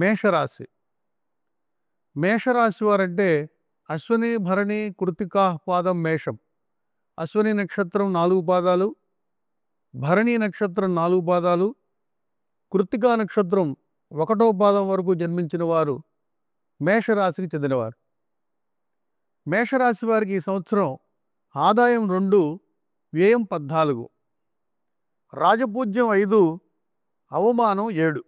మేషరాశి. మేషరాశి వారంటే అశ్విని, భరణి, కృత్తిక పాదం మేషం. అశ్విని నక్షత్రం 4 పాదాలు, భరణి నక్షత్రం 4 పాదాలు, కృత్తికా నక్షత్రం 1వ పాదం వరకు జన్మించిన వారు మేషరాశికి చెందినవారు. మేషరాశి వారికి ఈ సంవత్సరం ఆదాయం 2, వ్యయం 14, రాజపూజ్యం 5, అవమానం 7.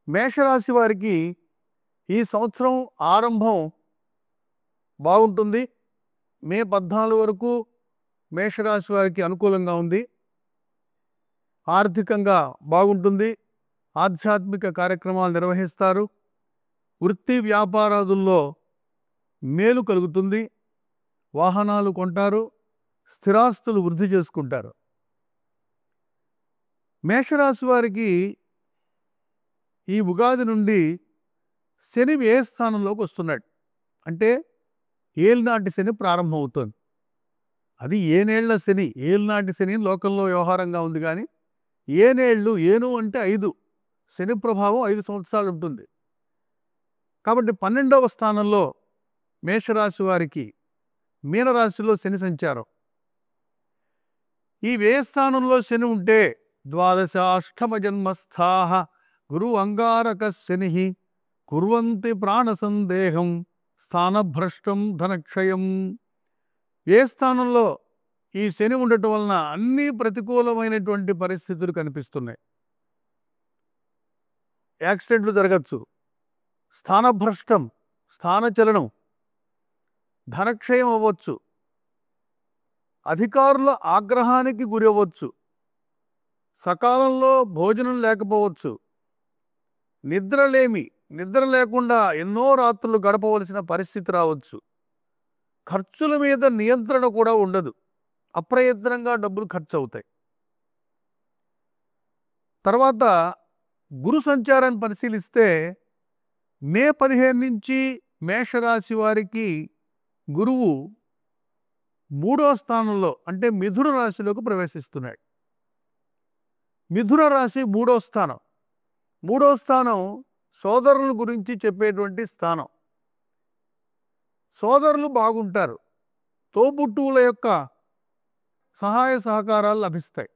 మేషరాశి వారికి ఈ సంవత్సరం ఆరంభం బాగుంటుంది. మే 14 వరకు మేషరాశి వారికి అనుకూలంగా ఉంది. ఆర్థికంగా బాగుంటుంది. ఆధ్యాత్మిక కార్యక్రమాలు నిర్వహిస్తారు. వృత్తి వ్యాపారాదుల్లో మేలు కలుగుతుంది. వాహనాలు కొంటారు. స్థిరాస్తులు వృద్ధి చేసుకుంటారు. మేషరాశి వారికి ఈ ఉగాది నుండి శని వ్యయ స్థానంలోకి వస్తున్నాడు. అంటే ఏలినాటి శని ప్రారంభమవుతుంది. అది ఏనేళ్ల శని, ఏలినాటి శని లోకంలో వ్యవహారంగా ఉంది. కానీ ఏనేళ్ళు, ఏను అంటే 5, శని ప్రభావం 5 సంవత్సరాలు ఉంటుంది. కాబట్టి 12వ స్థానంలో మేషరాశి వారికి మీనరాశిలో శని సంచారం. ఈ వ్యయస్థానంలో శని ఉంటే ద్వాదశాష్టమ జన్మస్థాః గురు అంగారక శని కుర్వంతి ప్రాణ సందేహం స్థానభ్రష్టం ధనక్షయం. ఏ స్థానంలో ఈ శని ఉండటం వలన అన్ని ప్రతికూలమైనటువంటి పరిస్థితులు కనిపిస్తున్నాయి. యాక్సిడెంట్లు జరగచ్చు, స్థానభ్రష్టం, స్థానచలనం, ధనక్షయం అవ్వచ్చు, అధికారుల ఆగ్రహానికి గురి అవ్వచ్చు, సకాలంలో భోజనం లేకపోవచ్చు, నిద్ర లేకుండా ఎన్నో రాత్రులు గడపవలసిన పరిస్థితి రావచ్చు, ఖర్చుల మీద నియంత్రణ కూడా ఉండదు, అప్రయత్నంగా డబ్బులు ఖర్చు అవుతాయి. తర్వాత గురు సంచారాన్ని పరిశీలిస్తే మే 15 నుంచి మేషరాశి వారికి గురువు 3వ స్థానంలో అంటే మిథున రాశిలోకి ప్రవేశిస్తున్నాడు. మిథున రాశి 3వ స్థానం. 3వ స్థానం సోదరుల గురించి చెప్పేటువంటి స్థానం. సోదరులు బాగుంటారు. తోబుట్టువుల యొక్క సహాయ సహకారాలు లభిస్తాయి.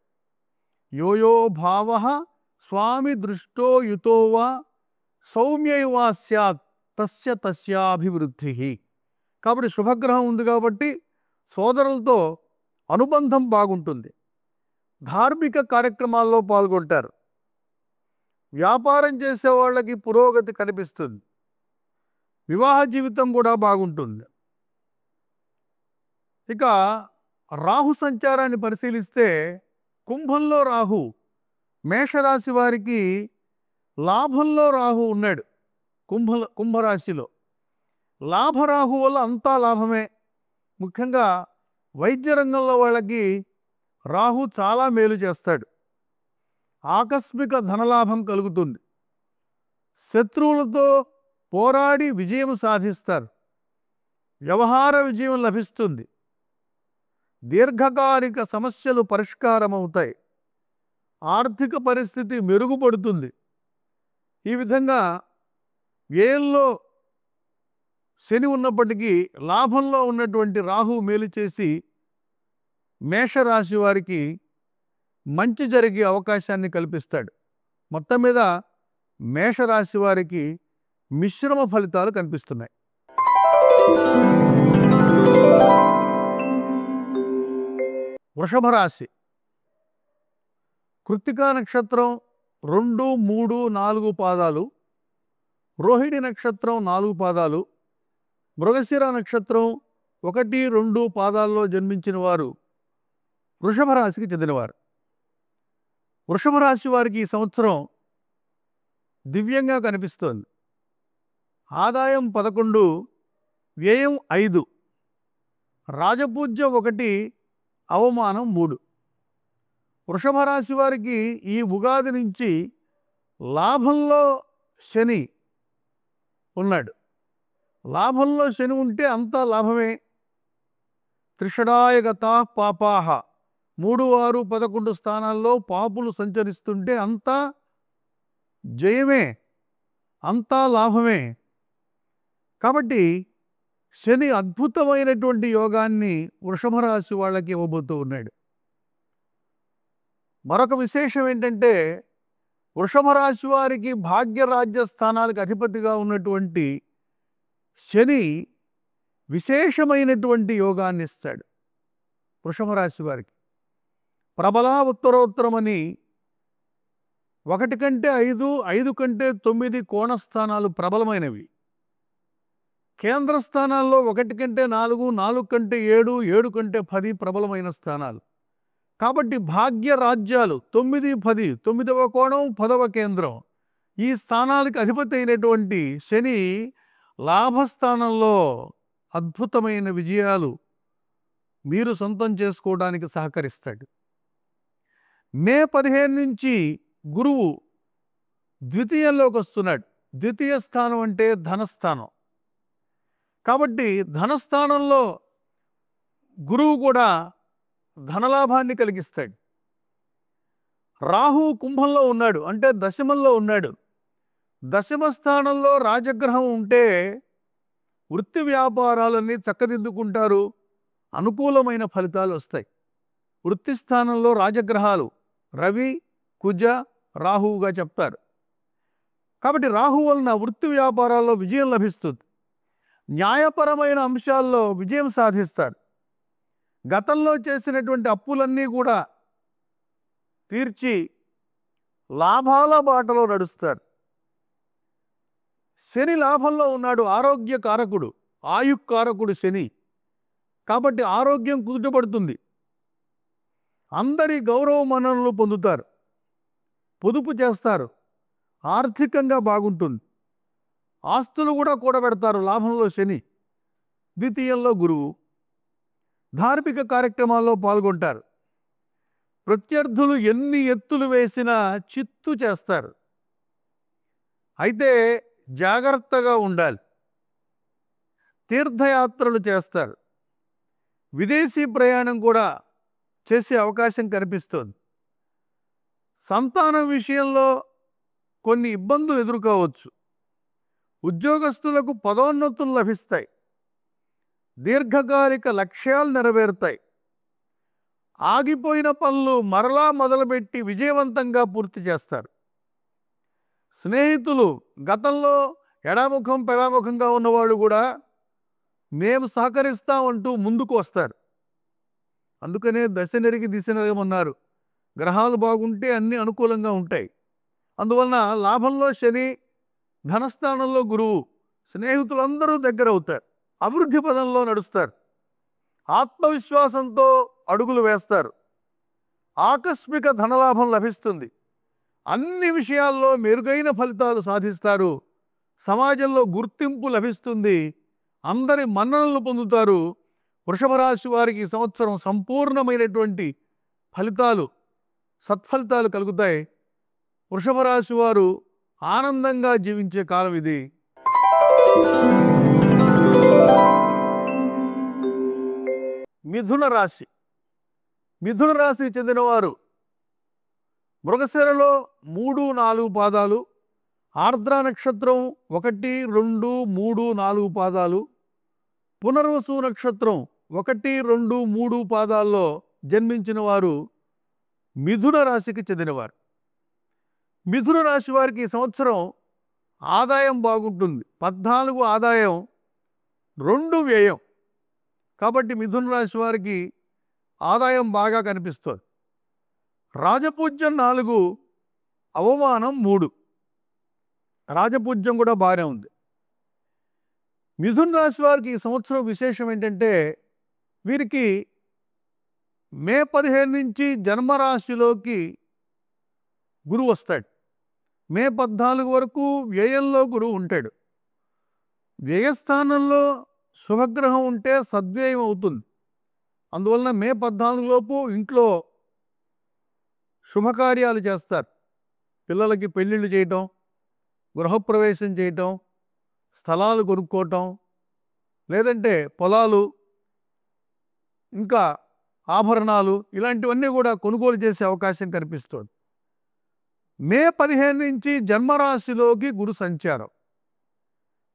యోయో భావ స్వామి దృష్టో యుతోవా సౌమ్యైవా స్యాత్ తస్య తస్యాభివృద్ధి. కాబట్టి శుభగ్రహం ఉంది కాబట్టి సోదరులతో అనుబంధం బాగుంటుంది. ధార్మిక కార్యక్రమాల్లో పాల్గొంటారు. వ్యాపారం చేసే వాళ్ళకి పురోగతి కనిపిస్తుంది. వివాహ జీవితం కూడా బాగుంటుంది. ఇక రాహు సంచారాన్ని పరిశీలిస్తే కుంభంలో రాహు, మేషరాశి వారికి లాభంలో రాహు ఉన్నాడు. కుంభరాశిలో లాభరాహు వల్ల అంతా లాభమే. ముఖ్యంగా వైద్య రంగంలో వాళ్ళకి రాహు చాలా మేలు చేస్తాడు. ఆకస్మిక ధనలాభం కలుగుతుంది. శత్రువులతో పోరాడి విజయం సాధిస్తారు. వ్యవహార విజయం లభిస్తుంది. దీర్ఘకాలిక సమస్యలు పరిష్కారమవుతాయి. ఆర్థిక పరిస్థితి మెరుగుపడుతుంది. ఈ విధంగా వ్యయంలో శని ఉన్నప్పటికీ లాభంలో ఉన్నటువంటి రాహు మేలు చేసి మేషరాశి వారికి మంచి జరిగే అవకాశాన్ని కల్పిస్తాడు. మొత్తం మీద మేషరాశి వారికి మిశ్రమ ఫలితాలు కనిపిస్తున్నాయి. వృషభ రాశి. కృత్తికా నక్షత్రం 2, 3, 4 పాదాలు, రోహిణి నక్షత్రం 4 పాదాలు, మృగశిర నక్షత్రం 1, 2 పాదాల్లో జన్మించిన వారు వృషభ రాశికి చెందినవారు. వృషభ రాశి వారికి ఈ సంవత్సరం దివ్యంగా కనిపిస్తోంది. ఆదాయం 11, వ్యయం 5, రాజపూజ్యం 1, అవమానం 3. వృషభ రాశి వారికి ఈ ఉగాది నుంచి లాభంలో శని ఉన్నాడు. లాభంలో శని ఉంటే అంతా లాభమే. త్రిషడాయగతా పాపాహ, 3, 6, 11 స్థానాల్లో పాపులు సంచరిస్తుంటే అంతా జయమే, అంతా లాభమే. కాబట్టి శని అద్భుతమైనటువంటి యోగాన్ని వృషభ రాశి వాళ్ళకి ఇవ్వబోతూ ఉన్నాడు. మరొక విశేషం ఏంటంటే వృషభ రాశి వారికి భాగ్యరాజ్య స్థానాలకు అధిపతిగా ఉన్నటువంటి శని విశేషమైనటువంటి యోగాన్ని ఇస్తాడు వృషభ రాశి వారికి. ప్రబల ఉత్తరోత్తరమని 1 కంటే 5, 5 కంటే 9 కోణస్థానాలు ప్రబలమైనవి. కేంద్ర స్థానాల్లో 1 కంటే 4, 4 కంటే 7, 7 కంటే 10 ప్రబలమైన స్థానాలు. కాబట్టి భాగ్య రాజ్యాలు 9, 10, 9వ కోణం 10వ కేంద్రం, ఈ స్థానాలకు అధిపతి అయినటువంటి శని లాభస్థానంలో అద్భుతమైన విజయాలు మీరు సొంతం చేసుకోవడానికి సహకరిస్తాడు. మే 15 నుంచి గురువు ద్వితీయంలోకి వస్తున్నాడు. ద్వితీయ స్థానం అంటే ధనస్థానం. కాబట్టి ధనస్థానంలో గురువు కూడా ధనలాభాన్ని కలిగిస్తాడు. రాహు కుంభంలో ఉన్నాడు అంటే దశమంలో ఉన్నాడు. దశమ స్థానంలో రాజగ్రహం ఉంటే వృత్తి వ్యాపారాలన్నీ చక్కదిద్దుకుంటారు, అనుకూలమైన ఫలితాలు వస్తాయి. వృత్తి స్థానంలో రాజగ్రహాలు రవి, కుజ, రాహువుగా చెప్తారు. కాబట్టి రాహు వలన వృత్తి వ్యాపారాల్లో విజయం లభిస్తుంది. న్యాయపరమైన అంశాల్లో విజయం సాధిస్తారు. గతంలో చేసినటువంటి అప్పులన్నీ కూడా తీర్చి లాభాల బాటలో నడుస్తారు. శని లాభంలో ఉన్నాడు, ఆరోగ్యకారకుడు, ఆయుక్కారకుడు శని. కాబట్టి ఆరోగ్యం కుదుటపడుతుంది. అందరి గౌరవ మన్ననలు పొందుతారు, పొదుపు చేస్తారు, ఆర్థికంగా బాగుంటుంది. ఆస్తులు కూడా కూడబెడతారు. లాభంలో శని, ద్వితీయంలో గురువు. ధార్మిక కార్యక్రమాల్లో పాల్గొంటారు. ప్రత్యర్థులు ఎన్ని ఎత్తులు వేసినా చిత్తు చేస్తారు. అయితే జాగ్రత్తగా ఉండాలి. తీర్థయాత్రలు చేస్తారు. విదేశీ ప్రయాణం కూడా చేసే అవకాశం కనిపిస్తుంది. సంతానం విషయంలో కొన్ని ఇబ్బందులు ఎదుర్కోవచ్చు. ఉద్యోగస్తులకు పదోన్నతులు లభిస్తాయి. దీర్ఘకాలిక లక్ష్యాలు నెరవేరుతాయి. ఆగిపోయిన పనులు మరలా మొదలుపెట్టి విజయవంతంగా పూర్తి చేస్తారు. స్నేహితులు గతంలో ఎడాముఖం పెడాముఖంగా ఉన్నవాళ్ళు కూడా మేము సహకరిస్తామంటూ ముందుకు వస్తారు. అందుకనే దశ నెరిగి దిశ నెరగమన్నారు. గ్రహాలు బాగుంటే అన్నీ అనుకూలంగా ఉంటాయి. అందువలన లాభంలో శని, ధనస్థానంలో గురువు, స్నేహితులందరూ దగ్గర అవుతారు. అభివృద్ధి పదంలో నడుస్తారు. ఆత్మవిశ్వాసంతో అడుగులు వేస్తారు. ఆకస్మిక ధనలాభం లభిస్తుంది. అన్ని విషయాల్లో మెరుగైన ఫలితాలు సాధిస్తారు. సమాజంలో గుర్తింపు లభిస్తుంది. అందరి మన్ననలు పొందుతారు. వృషభ రాశి వారికి ఈ సంవత్సరం సంపూర్ణమైనటువంటి ఫలితాలు, సత్ఫలితాలు కలుగుతాయి. వృషభ రాశి వారు ఆనందంగా జీవించే కాలం ఇది. మిథున రాశి. మిథున రాశికి చెందినవారు మృగశిరలో 3, 4 పాదాలు, ఆర్ద్ర నక్షత్రం 1, 2, 3, 4 పాదాలు, పునర్వసు నక్షత్రం 1, 2, 3 పాదాల్లో జన్మించిన వారు మిథున రాశికి చెందినవారు. మిథున రాశి వారికి ఈ సంవత్సరం ఆదాయం బాగుంటుంది. 14 ఆదాయం, 2 వ్యయం. కాబట్టి మిథున రాశి వారికి ఆదాయం బాగా కనిపిస్తుంది. రాజపూజ్యం 4, అవమానం 3. రాజపూజ్యం కూడా బాగానే ఉంది. మిథున రాశి వారికి ఈ సంవత్సరం విశేషం ఏంటంటే వీరికి మే 15 నుంచి జన్మరాశిలోకి గురువు వస్తాడు. మే 14 వరకు వ్యయంలో గురువు ఉంటాడు. వ్యయస్థానంలో శుభగ్రహం ఉంటే సద్వ్యయం అవుతుంది. అందువలన మే 14 లోపు ఇంట్లో శుభకార్యాలు చేస్తారు. పిల్లలకి పెళ్ళిళ్ళు చేయటం, గృహప్రవేశం చేయటం, స్థలాలు కొనుక్కోవటం, లేదంటే పొలాలు, ఇంకా ఆభరణాలు, ఇలాంటివన్నీ కూడా కొనుగోలు చేసే అవకాశం కనిపిస్తుంది. మే 15 నుంచి జన్మరాశిలోకి గురు సంచారం.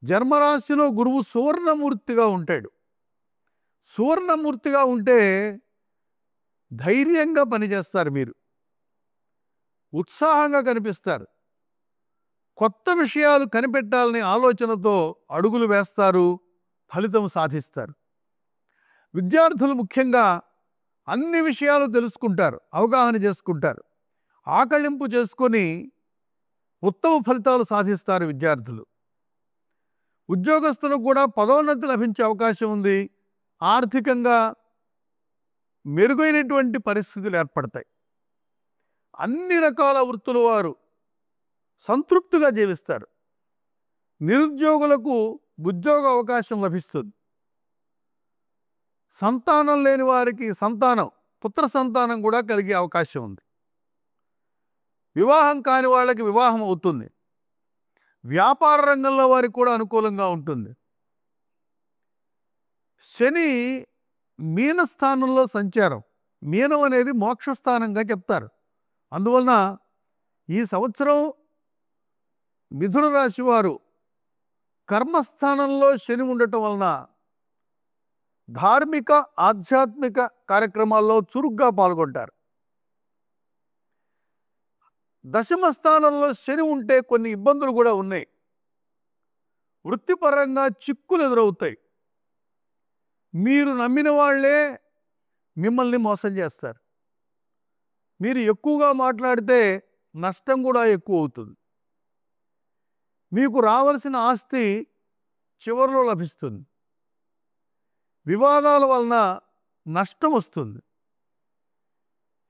జన్మరాశిలో గురువు సువర్ణమూర్తిగా ఉంటాడు. సువర్ణమూర్తిగా ఉంటే ధైర్యంగా పనిచేస్తారు మీరు. ఉత్సాహంగా కనిపిస్తారు. కొత్త విషయాలు కనిపెట్టాలనే ఆలోచనతో అడుగులు వేస్తారు, ఫలితం సాధిస్తారు. విద్యార్థులు ముఖ్యంగా అన్ని విషయాలు తెలుసుకుంటారు, అవగాహన చేసుకుంటారు. ఆకళింపు చేసుకొని ఉత్తమ ఫలితాలు సాధిస్తారు విద్యార్థులు. ఉద్యోగస్తులకు కూడా పదోన్నతి లభించే అవకాశం ఉంది. ఆర్థికంగా మెరుగైనటువంటి పరిస్థితులు ఏర్పడతాయి. అన్ని రకాల వృత్తుల వారు సంతృప్తిగా జీవిస్తారు. నిరుద్యోగులకు ఉద్యోగ అవకాశం లభిస్తుంది. సంతానం లేని వారికి పుత్ర సంతానం కూడా కలిగే అవకాశం ఉంది. వివాహం కాని వాళ్ళకి వివాహం అవుతుంది. వ్యాపార రంగంలో వారికి కూడా అనుకూలంగా ఉంటుంది. శని మీనస్థానంలో సంచారం. మీనం అనేది మోక్షస్థానంగా చెప్తారు. అందువలన ఈ సంవత్సరం మిథున రాశి వారు కర్మస్థానంలో శని ఉండటం వలన ధార్మిక ఆధ్యాత్మిక కార్యక్రమాల్లో చురుగ్గా పాల్గొంటారు. దశమ స్థానంలో శని ఉంటే కొన్ని ఇబ్బందులు కూడా ఉన్నాయి. వృత్తిపరంగా చిక్కులు ఎదురవుతాయి. మీరు నమ్మిన వాళ్ళే మిమ్మల్ని మోసం చేస్తారు. మీరు ఎక్కువగా మాట్లాడితే నష్టం కూడా ఎక్కువ అవుతుంది. మీకు రావాల్సిన ఆస్తి చివరిలో లభిస్తుంది. వివాదాల వలన నష్టం వస్తుంది.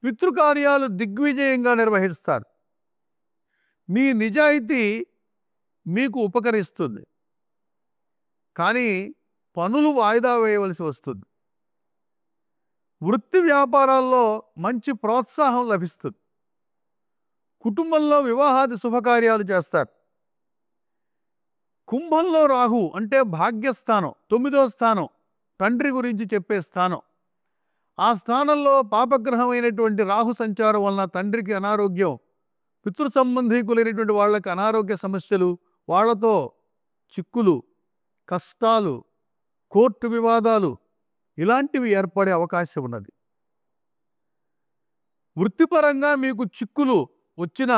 పితృకార్యాలు దిగ్విజయంగా నిర్వహిస్తారు. మీ నిజాయితీ మీకు ఉపకరిస్తుంది, కానీ పనులు వాయిదా వేయవలసి వస్తుంది. వృత్తి వ్యాపారాల్లో మంచి ప్రోత్సాహం లభిస్తుంది. కుటుంబంలో వివాహాది శుభకార్యాలు చేస్తారు. కుంభంలో రాహు అంటే భాగ్యస్థానం, 9వ స్థానం, తండ్రి గురించి చెప్పే స్థానం. ఆ స్థానంలో పాపగ్రహమైనటువంటి రాహు సంచారం వలన తండ్రికి అనారోగ్యం, పితృ సంబంధీకులైనటువంటి వాళ్ళకి అనారోగ్య సమస్యలు, వాళ్లతో చిక్కులు, కష్టాలు, కోర్టు వివాదాలు ఇలాంటివి ఏర్పడే అవకాశం ఉన్నది. వృత్తిపరంగా మీకు చిక్కులు వచ్చిన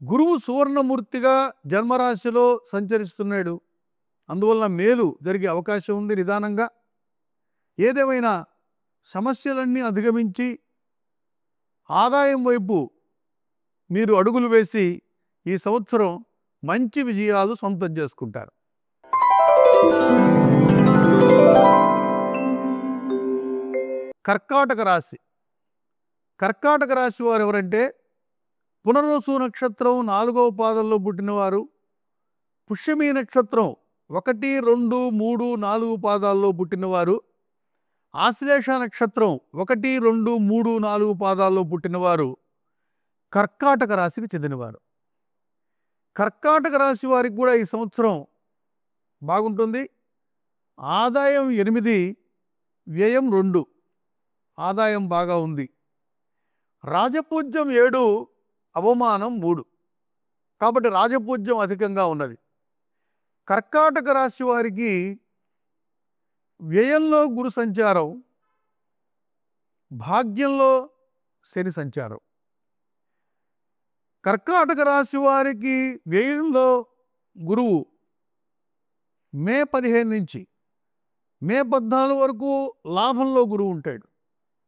గురువు సువర్ణమూర్తిగా జన్మరాశిలో సంచరిస్తున్నాడు. అందువల్ల మేలు జరిగే అవకాశం ఉంది. నిదానంగా ఏదేమైనా సమస్యలన్నీ అధిగమించి ఆదాయం వైపు మీరు అడుగులు వేసి ఈ సంవత్సరం మంచి విజయాలు సొంతం చేసుకుంటారు. కర్కాటక రాశి. కర్కాటక రాశి వారు ఎవరంటే పునర్వసు నక్షత్రం 4వ పాదంలో పుట్టినవారు, పుష్యమీ నక్షత్రం 1, 2, 3, 4 పాదాల్లో పుట్టినవారు, ఆశ్లేష నక్షత్రం 1, 2, 3, 4 పాదాల్లో పుట్టినవారు కర్కాటక రాశికి చెందినవారు. కర్కాటక రాశి వారికి కూడా ఈ సంవత్సరం బాగుంటుంది. ఆదాయం 8, వ్యయం 2. ఆదాయం బాగా ఉంది. రాజపూజ్యం 7, అవమానం 3. కాబట్టి రాజపూజ్యం అధికంగా ఉన్నది. కర్కాటక రాశి వారికి వ్యయంలో గురు సంచారం, భాగ్యంలో శని సంచారం. కర్కాటక రాశి వారికి వ్యయంలో గురువు మే 15 నుంచి మే 14 వరకు లాభంలో గురువు ఉంటాడు.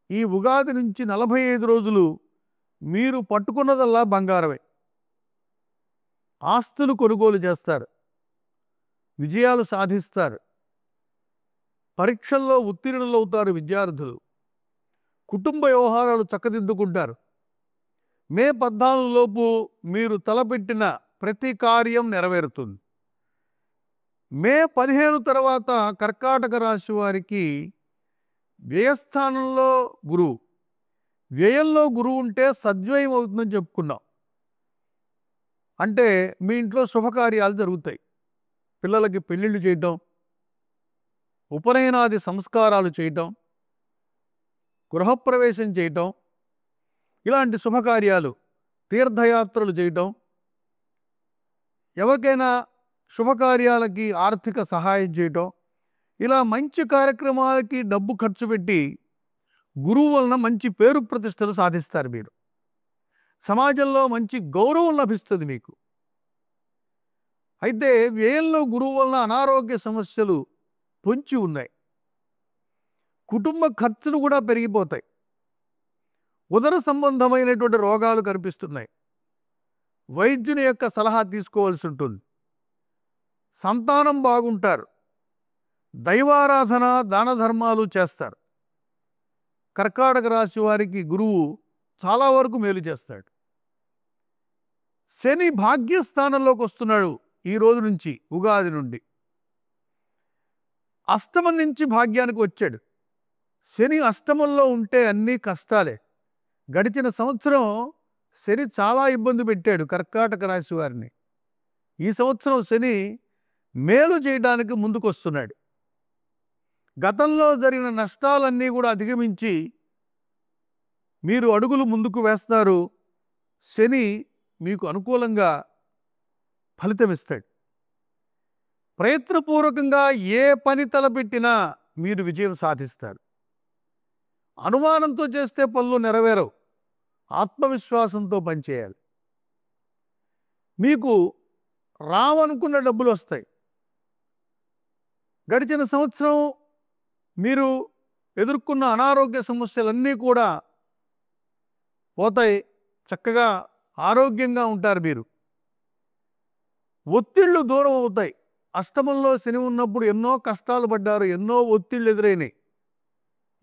ఈ ఉగాది నుంచి 45 రోజులు మీరు పట్టుకున్నదల్లా బంగారమే. ఆస్తులు కొనుగోలు చేస్తారు, విజయాలు సాధిస్తారు, పరీక్షల్లో ఉత్తీర్ణులవుతారు విద్యార్థులు, కుటుంబ వ్యవహారాలు చక్కదిద్దుకుంటారు. మే 14 లోపు మీరు తలపెట్టిన ప్రతి కార్యం నెరవేరుతుంది. మే 15 తర్వాత కర్కాటక రాశి వారికి వ్యయస్థానంలో గురువు. వ్యయంలో గురువు ఉంటే సద్వ్యయం అవుతుందని చెప్పుకున్నాం. అంటే మీ ఇంట్లో శుభకార్యాలు జరుగుతాయి. పిల్లలకి పెళ్ళిళ్ళు చేయటం, ఉపనయనాది సంస్కారాలు చేయటం, గృహప్రవేశం చేయటం, ఇలాంటి శుభకార్యాలు తీర్థయాత్రలు చేయటం, ఎవరికైనా శుభకార్యాలకి ఆర్థిక సహాయం చేయటం, ఇలా మంచి కార్యక్రమాలకి డబ్బు ఖర్చు పెట్టి గురువు వలన మంచి పేరు ప్రతిష్టలు సాధిస్తారు. మీరు సమాజంలో మంచి గౌరవం లభిస్తుంది మీకు. అయితే వ్యయంలో గురువు వలన అనారోగ్య సమస్యలు పొంచి ఉన్నాయి. కుటుంబ ఖర్చులు కూడా పెరిగిపోతాయి. ఉదర సంబంధమైనటువంటి రోగాలు కనిపిస్తున్నాయి. వైద్యుని యొక్క సలహా తీసుకోవాల్సి ఉంటుంది. సంతానం బాగుంటారు. దైవారాధన దాన ధర్మాలు చేస్తారు. కర్కాటక రాశి వారికి గురువు చాలా వరకు మేలు చేస్తాడు. శని భాగ్యస్థానంలోకి వస్తున్నాడు ఈ రోజు నుంచి, ఉగాది నుండి. అష్టమం నుంచి భాగ్యానికి వచ్చాడు. శని అష్టమంలో ఉంటే అన్నీ కష్టాలే. గడిచిన సంవత్సరం శని చాలా ఇబ్బంది పెట్టాడు కర్కాటక రాశి వారిని. ఈ సంవత్సరం శని మేలు చేయడానికి ముందుకొస్తున్నాడు. గతంలో జరిగిన నష్టాలన్నీ కూడా అధిగమించి మీరు అడుగులు ముందుకు వేస్తారు. శని మీకు అనుకూలంగా ఫలితమిస్తాడు. ప్రయత్నపూర్వకంగా ఏ పని తలపెట్టినా మీరు విజయం సాధిస్తారు. అనుమానంతో చేస్తే పనులు నెరవేరవు. ఆత్మవిశ్వాసంతో పనిచేయాలి. మీకు రావనుకున్న డబ్బులు వస్తాయి. గడిచిన సంవత్సరం మీరు ఎదుర్కొన్న అనారోగ్య సమస్యలన్నీ కూడా పోతాయి. చక్కగా ఆరోగ్యంగా ఉంటారు. మీరు ఒత్తిళ్లు దూరం అవుతాయి. అష్టమంలో శని ఉన్నప్పుడు ఎన్నో కష్టాలు పడ్డారు, ఎన్నో ఒత్తిళ్లు ఎదురైనాయి.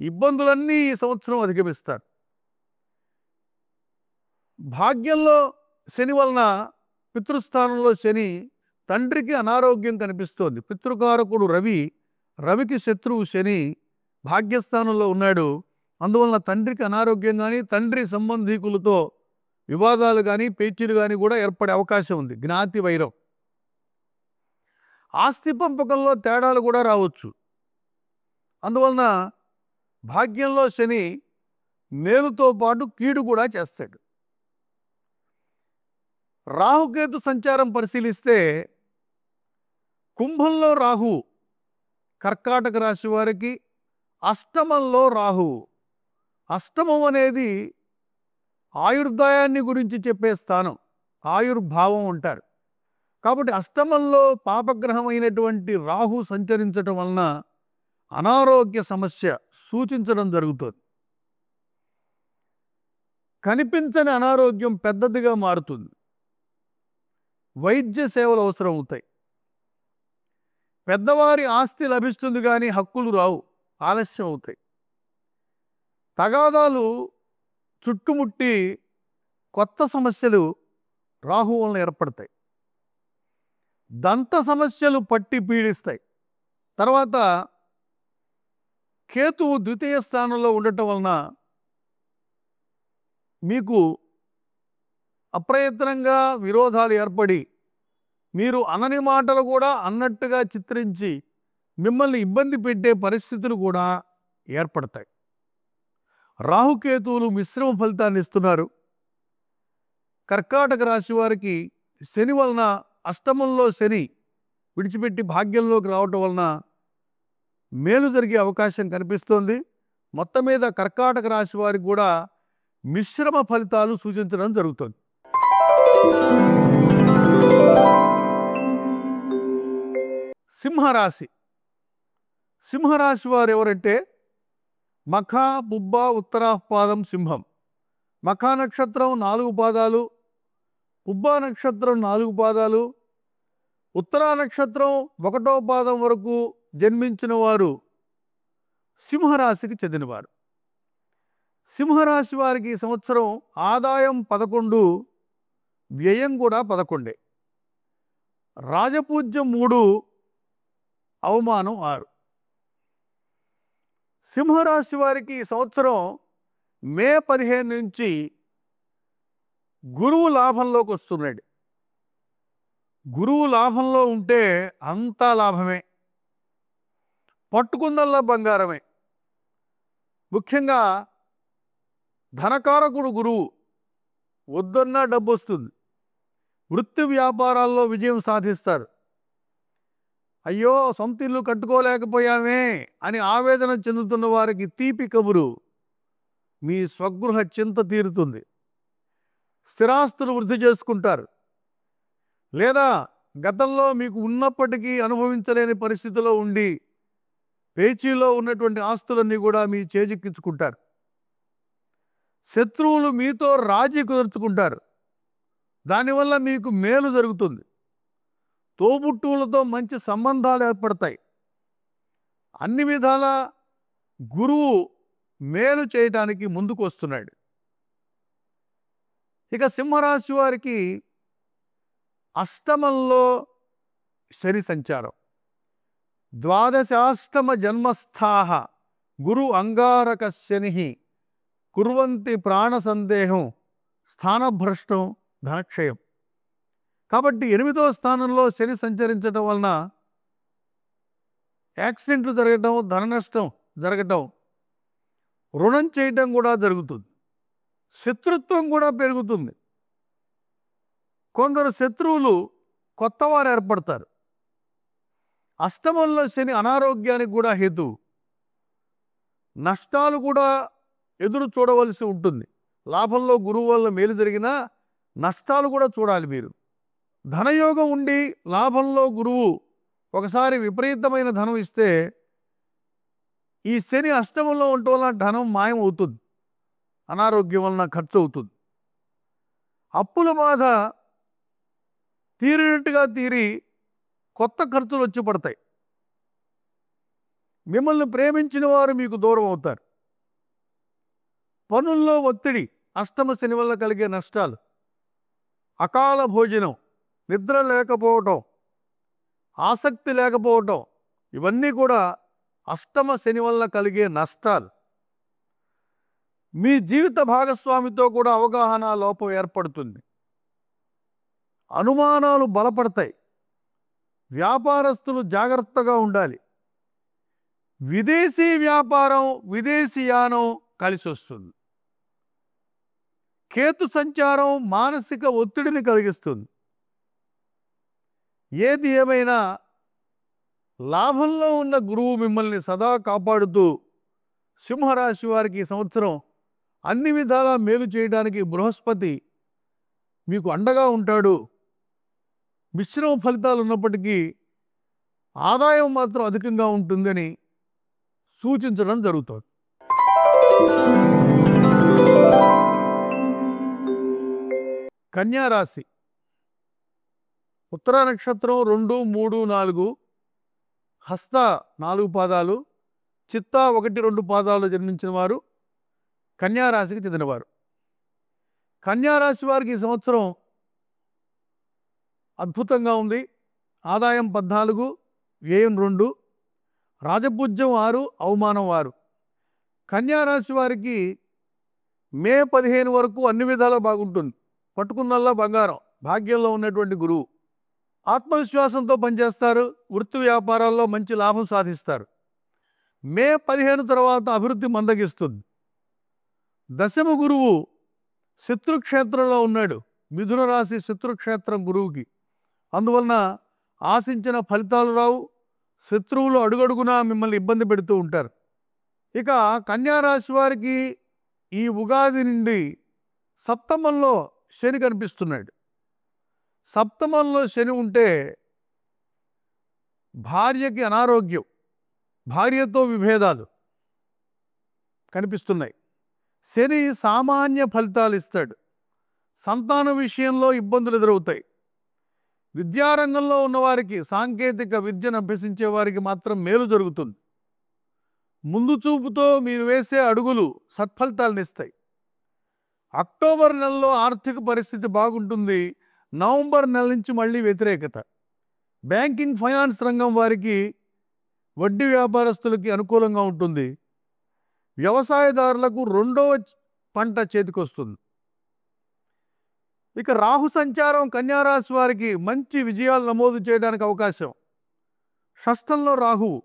ఇబ్బందులన్నీ ఈ సంవత్సరం అధిగమిస్తారు. భాగ్యంలో శని వలన, పితృస్థానంలో శని, తండ్రికి అనారోగ్యం కనిపిస్తోంది. పితృకారకుడు రవి, రవికి శత్రువు శని భాగ్యస్థానంలో ఉన్నాడు. అందువలన తండ్రికి అనారోగ్యం కానీ, తండ్రి సంబంధీకులతో వివాదాలు కానీ, పేచీలు కానీ కూడా ఏర్పడే అవకాశం ఉంది. జ్ఞాతి వైరం. ఆస్తి పంపకంలో తేడాలు కూడా రావచ్చు. అందువలన భాగ్యంలో శని మేలుతో పాటు కీడు కూడా చేస్తాడు. రాహుకేతు సంచారం పరిశీలిస్తే కుంభంలో రాహు కర్కాటక రాశి వారికి, అష్టమంలో రాహు. అష్టమం అనేది ఆయుర్దాయాన్ని గురించి చెప్పే స్థానం, ఆయుర్భావం అంటారు. కాబట్టి అష్టమంలో పాపగ్రహం అయినటువంటి రాహు సంచరించటం వలన అనారోగ్య సమస్య సూచించడం జరుగుతుంది. కనిపించని అనారోగ్యం పెద్దదిగా మారుతుంది. వైద్య సేవలు అవసరం అవుతాయి. పెద్దవారి ఆస్తి లభిస్తుంది కానీ హక్కులు రావు, ఆలస్యం అవుతాయి. తగాదాలు చుట్టుముట్టి కొత్త సమస్యలు రాహు వలన ఏర్పడతాయి. దంత సమస్యలు పట్టి పీడిస్తాయి. తర్వాత కేతువు ద్వితీయ స్థానంలో ఉండటం వలన మీకు అప్రయత్నంగా విరోధాలు ఏర్పడి, మీరు అనని మాటలు కూడా అన్నట్టుగా చిత్రించి మిమ్మల్ని ఇబ్బంది పెట్టే పరిస్థితులు కూడా ఏర్పడతాయి. రాహుకేతువులు మిశ్రమ ఫలితాన్ని ఇస్తున్నారు. కర్కాటక రాశి వారికి శని వలన, అష్టమంలో శని విడిచిపెట్టి భాగ్యంలోకి రావటం వలన మేలు జరిగే అవకాశం కనిపిస్తోంది. మొత్తం మీద కర్కాటక రాశి వారికి కూడా మిశ్రమ ఫలితాలు సూచించడం జరుగుతుంది. సింహరాశి. సింహరాశి వారు ఎవరంటే మఖ, పుబ్బ, ఉత్తరాపాదం సింహం. మఖ నక్షత్రం 4 పాదాలు, పుబ్బ నక్షత్రం 4 పాదాలు, ఉత్తరా నక్షత్రం 1వ పాదం వరకు జన్మించిన వారు సింహరాశికి చెందినవారు. సింహరాశి వారికి ఈ సంవత్సరం ఆదాయం 11, వ్యయం కూడా 11. రాజపూజ్యం 3, అవమానం 6. సింహరాశి వారికి ఈ సంవత్సరం మే 15 నుంచి గురువు లాభంలోకి వస్తున్నాడు. గురువు లాభంలో ఉంటే అంతా లాభమే, పట్టుకుందల్లా బంగారమే. ముఖ్యంగా ధనకారకుడు గురువు. వద్దన్నా డబ్బు వస్తుంది. వృత్తి వ్యాపారాల్లో విజయం సాధిస్తారు. అయ్యో సొంత ఇల్లు కట్టుకోలేకపోయామే అని ఆవేదన చెందుతున్న వారికి తీపి కబురు, మీ స్వగృహ చింత తీరుతుంది. స్థిరాస్తులు వృద్ధి చేసుకుంటారు. లేదా గతంలో మీకు ఉన్నప్పటికీ అనుభవించలేని పరిస్థితిలో ఉండి పేచీలో ఉన్నటువంటి ఆస్తులన్నీ కూడా మీ చేజిక్కించుకుంటారు. శత్రువులు మీతో రాజీ కుదుర్చుకుంటారు. దానివల్ల మీకు మేలు జరుగుతుంది. తోబుట్టువులతో మంచి సంబంధాలు ఏర్పడతాయి. అన్ని విధాల గురువు మేలు చేయటానికి ముందుకు వస్తున్నాడు. ఇక సింహరాశి వారికి అష్టమంలో శని సంచారం. ద్వాదశాష్టమ జన్మస్థాః గురు అంగారక శని కుర్వంతి ప్రాణ సందేహం స్థానభ్రష్టం ధనక్షయం. కాబట్టి 8వ స్థానంలో శని సంచరించడం వలన యాక్సిడెంట్లు జరగటం, ధన నష్టం జరగటం, రుణం చేయటం కూడా జరుగుతుంది. శత్రుత్వం కూడా పెరుగుతుంది. కొందరు శత్రువులు కొత్తవారు ఏర్పడతారు. అష్టమంలో శని అనారోగ్యానికి కూడా హేతు. నష్టాలు కూడా ఎదురు చూడవలసి ఉంటుంది. లాభంలో గురువు వల్ల మేలు జరిగినా నష్టాలు కూడా చూడాలి మీరు. ధనయోగం ఉండి లాభంలో గురువు ఒకసారి విపరీతమైన ధనం ఇస్తే ఈ శని అష్టమంలో ఉండటం వల్ల ధనం మాయం అవుతుంది. అనారోగ్యం వలన ఖర్చు అవుతుంది. అప్పుల బాధ తీరినట్టుగా తీరి కొత్త ఖర్చులు వచ్చి పడతాయి. మిమ్మల్ని ప్రేమించిన వారు మీకు దూరం అవుతారు. పనుల్లో ఒత్తిడి, అష్టమ శని వల్ల కలిగే నష్టాలు, అకాల భోజనం, నిద్ర లేకపోవటం, ఆసక్తి లేకపోవటం, ఇవన్నీ కూడా అష్టమ శని వల్ల కలిగే నష్టాలు. మీ జీవిత భాగస్వామితో కూడా అవగాహన లోపం ఏర్పడుతుంది. అనుమానాలు బలపడతాయి. వ్యాపారస్తులు జాగ్రత్తగా ఉండాలి. విదేశీ వ్యాపారం, విదేశీయానం కలిసి వస్తుంది. కేతు సంచారం మానసిక ఒత్తిడిని కలిగిస్తుంది. ఏది ఏమైనా లాభంలో ఉన్న గురువు మిమ్మల్ని సదా కాపాడుతూ సింహరాశి వారికి ఈ సంవత్సరం అన్ని విధాలా మేలు చేయడానికి బృహస్పతి మీకు అండగా ఉంటాడు. మిశ్రమ ఫలితాలు ఉన్నప్పటికీ ఆదాయం మాత్రం అధికంగా ఉంటుందని సూచించడం జరుగుతుంది. కన్యా రాశి. ఉత్తర నక్షత్రం 2, 3, 4, హస్త 4 పాదాలు, చిత్త 1, 2 పాదాలు జన్మించిన వారు కన్యా రాశికి చెందినవారు. కన్యా రాశి వారికి ఈ సంవత్సరం అద్భుతంగా ఉంది. ఆదాయం 14, వ్యయం 2, రాజపూజ్యం 6, అవమానం 6. కన్యా రాశి వారికి మే 15 వరకు అన్ని విధాలా బాగుంటుంది. పట్టుకున్నల్లా బంగారం. భాగ్యంలో ఉన్నటువంటి గురువు. ఆత్మవిశ్వాసంతో పనిచేస్తారు. వృత్తి వ్యాపారాల్లో మంచి లాభం సాధిస్తారు. మే 15 తర్వాత అభివృద్ధి మందగిస్తుంది. దశమ గురువు శత్రుక్షేత్రంలో ఉన్నాడు. మిథున రాశి శత్రుక్షేత్రం గురువుకి. అందువలన ఆశించిన ఫలితాలు రావు. శత్రువులు అడుగడుగునా మిమ్మల్ని ఇబ్బంది పెడుతూ ఉంటారు. ఇక కన్యా రాశి వారికి ఈ ఉగాది నుండి సప్తమంలో శని కనిపిస్తున్నాడు. సప్తమంలో శని ఉంటే భార్యకి అనారోగ్యం, భార్యతో విభేదాలు కనిపిస్తున్నాయి. శని సామాన్య ఫలితాలు ఇస్తాడు. సంతాన విషయంలో ఇబ్బందులు ఎదురవుతాయి. విద్యారంగంలో ఉన్నవారికి, సాంకేతిక విద్యను అభ్యసించే వారికి మాత్రం మేలు జరుగుతుంది. ముందు చూపుతో మీరు వేసే అడుగులు సత్ఫలితాలను ఇస్తాయి. అక్టోబర్ నెలలో ఆర్థిక పరిస్థితి బాగుంటుంది. నవంబర్ నెల నుంచి మళ్ళీ వ్యతిరేకత. బ్యాంకింగ్, ఫైనాన్స్ రంగం వారికి, వడ్డీ వ్యాపారస్తులకి అనుకూలంగా ఉంటుంది. వ్యవసాయదారులకు 2వ పంట చేతికొస్తుంది. ఇక రాహు సంచారం కన్యా రాశి వారికి మంచి విజయాలు నమోదు చేయడానికి అవకాశం. షష్టంలో రాహువు.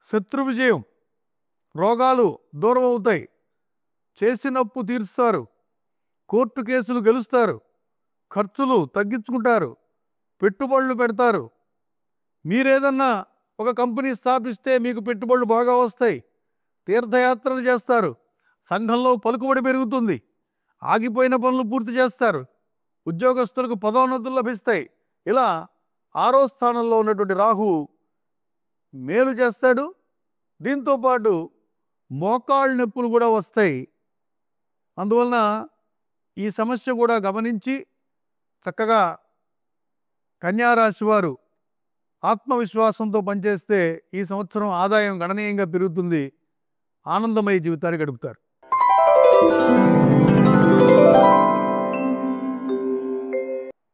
శత్రు విజయం, రోగాలు దూరం అవుతాయి. చేసిన అప్పు తీరుస్తారు. కోర్టు కేసులు గెలుస్తారు, ఖర్చులు తగ్గించుకుంటారు, పెట్టుబడులు పెడతారు. మీరేదన్నా ఒక కంపెనీ స్థాపిస్తే మీకు పెట్టుబడులు బాగా వస్తాయి, తీర్థయాత్రలు చేస్తారు, సంఘంలో పలుకుబడి పెరుగుతుంది, ఆగిపోయిన పనులు పూర్తి చేస్తారు, ఉద్యోగస్తులకు పదోన్నతులు లభిస్తాయి. ఇలా 6వ స్థానంలో ఉన్నటువంటి రాహు మేలు చేస్తాడు. దీంతోపాటు మోకాళ్ళ నొప్పులు కూడా వస్తాయి. అందువలన ఈ సమస్య కూడా గమనించి చక్కగా కన్యారాశి వారు ఆత్మవిశ్వాసంతో పనిచేస్తే ఈ సంవత్సరం ఆదాయం గణనీయంగా పెరుగుతుంది, ఆనందమయ జీవితాన్ని గడుపుతారు.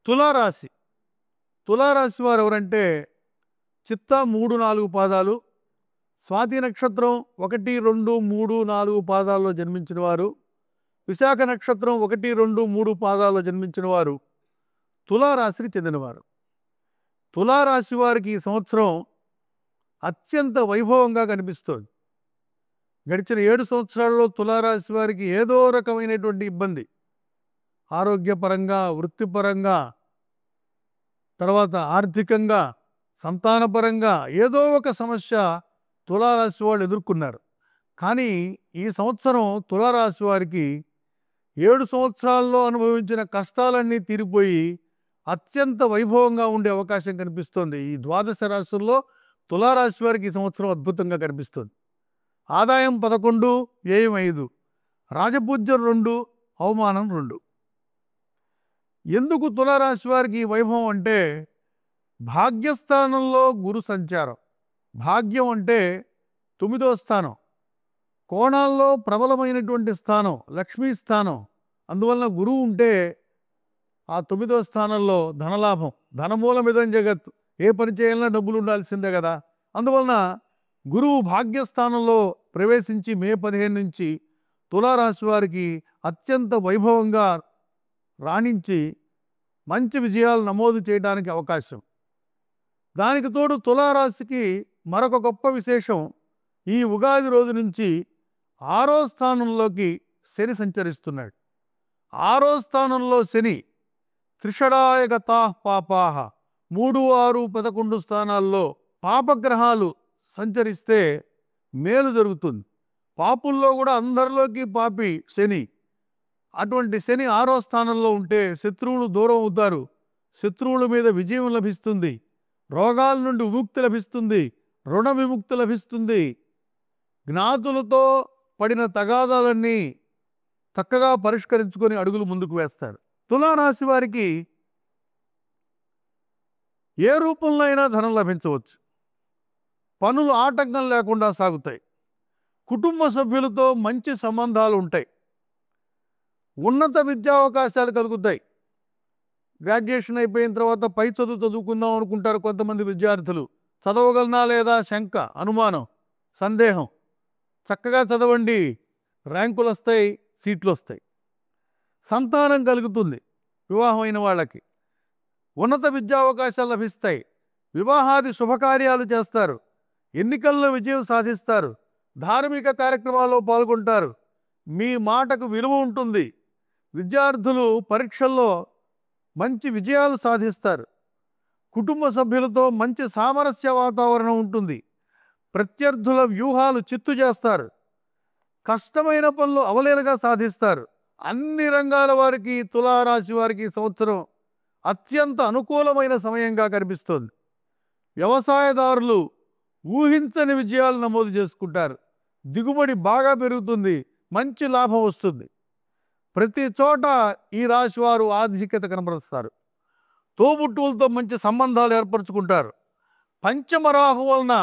తులారాశి. తులారాశి వారు ఎవరంటే చిత్త 3, 4 పాదాలు, స్వాతి నక్షత్రం 1, 2, 3, 4 పాదాల్లో జన్మించిన వారు, విశాఖ నక్షత్రం 1, 2, 3 పాదాల్లో జన్మించిన వారు తులారాశికి చెందినవారు. తులారాశి వారికి ఈ సంవత్సరం అత్యంత వైభవంగా కనిపిస్తోంది. గడిచిన 7 సంవత్సరాల్లో తులారాశి వారికి ఏదో రకమైనటువంటి ఇబ్బంది, ఆరోగ్యపరంగా, వృత్తిపరంగా, తర్వాత ఆర్థికంగా, సంతానపరంగా ఏదో ఒక సమస్య తులారాశి వాళ్ళు ఎదుర్కొన్నారు. కానీ ఈ సంవత్సరం తులారాశి వారికి 7 సంవత్సరాల్లో అనుభవించిన కష్టాలన్నీ తీరిపోయి అత్యంత వైభవంగా ఉండే అవకాశం కనిపిస్తోంది. ఈ 12 రాశుల్లో తులారాశి వారికి ఈ సంవత్సరం అద్భుతంగా కనిపిస్తుంది. ఆదాయం 11, వ్యయం 5, రాజపూజ్యం 2, అవమానం 2. ఎందుకు తులారాశి వారికి వైభవం అంటే భాగ్యస్థానంలో గురు సంచారం. భాగ్యం అంటే 9వ స్థానం, కోణాల్లో ప్రబలమైనటువంటి స్థానం, లక్ష్మీ స్థానం. అందువలన గురువు ఉంటే ఆ 9వ స్థానంలో ధనలాభం. ధనమూలమిదం జగత్, ఏ పని చేయాలన్నా డబ్బులు ఉండాల్సిందే కదా. అందువలన గురువు భాగ్యస్థానంలో ప్రవేశించి మే 15 నుంచి తులారాశి వారికి అత్యంత వైభవంగా రాణించి మంచి విజయాలు నమోదు చేయడానికి అవకాశం. దానికి తోడు తులారాశికి మరొక గొప్ప విశేషం, ఈ ఉగాది రోజు నుంచి 6వ స్థానంలోకి శని సంచరిస్తున్నాడు. 6వ స్థానంలో శని త్రిషడాయగతా పాపాహ, 3, 6, 11 స్థానాల్లో పాపగ్రహాలు సంచరిస్తే మేలు జరుగుతుంది. పాపుల్లో కూడా అందరిలోకి పాపి శని. అటువంటి శని 6వ స్థానంలో ఉంటే శత్రువులు దూరం అవుతారు, శత్రువుల మీద విజయం లభిస్తుంది, రోగాల నుండి విముక్తి లభిస్తుంది, రుణ విముక్తి లభిస్తుంది. జ్ఞాతులతో పడిన తగాదాలన్నీ చక్కగా పరిష్కరించుకొని అడుగులు ముందుకు వేస్తారు. తులారాశి వారికి ఏ రూపంలో అయినా ధనం లభించవచ్చు, పనులు ఆటంకం లేకుండా సాగుతాయి, కుటుంబ సభ్యులతో మంచి సంబంధాలు ఉంటాయి, ఉన్నత విద్యా అవకాశాలు కలుగుతాయి. గ్రాడ్యుయేషన్ అయిపోయిన తర్వాత పై చదువు చదువుకుందాం అనుకుంటారు కొంతమంది విద్యార్థులు. చదవగలనా లేదా శంక, అనుమానం, సందేహం. చక్కగా చదవండి, ర్యాంకులు వస్తాయి, సీట్లు వస్తాయి. సంతానం కలుగుతుంది వివాహమైన వాళ్ళకి, ఉన్నత విద్యా అవకాశాలు లభిస్తాయి, వివాహాది శుభకార్యాలు చేస్తారు, ఎన్నికల్లో విజయం సాధిస్తారు, ధార్మిక కార్యక్రమాల్లో పాల్గొంటారు, మీ మాటకు విలువ ఉంటుంది, విద్యార్థులు పరీక్షల్లో మంచి విజయాలు సాధిస్తారు, కుటుంబ సభ్యులతో మంచి సామరస్య వాతావరణం ఉంటుంది, ప్రత్యర్థుల వ్యూహాలు చిత్తు చేస్తారు, కష్టమైన పనులు అవలీలగా సాధిస్తారు. అన్ని రంగాల వారికి తులారాశి వారికి సంవత్సరం అత్యంత అనుకూలమైన సమయంగా కనిపిస్తుంది. వ్యవసాయదారులు ఊహించని విజయాలు నమోదు చేసుకుంటారు, దిగుబడి బాగా పెరుగుతుంది, మంచి లాభం వస్తుంది. ప్రతి చోట ఈ రాశి వారు ఆధిక్యత కనబరుస్తారు, తోబుట్టువులతో మంచి సంబంధాలు ఏర్పరచుకుంటారు. పంచమ రాహు వలన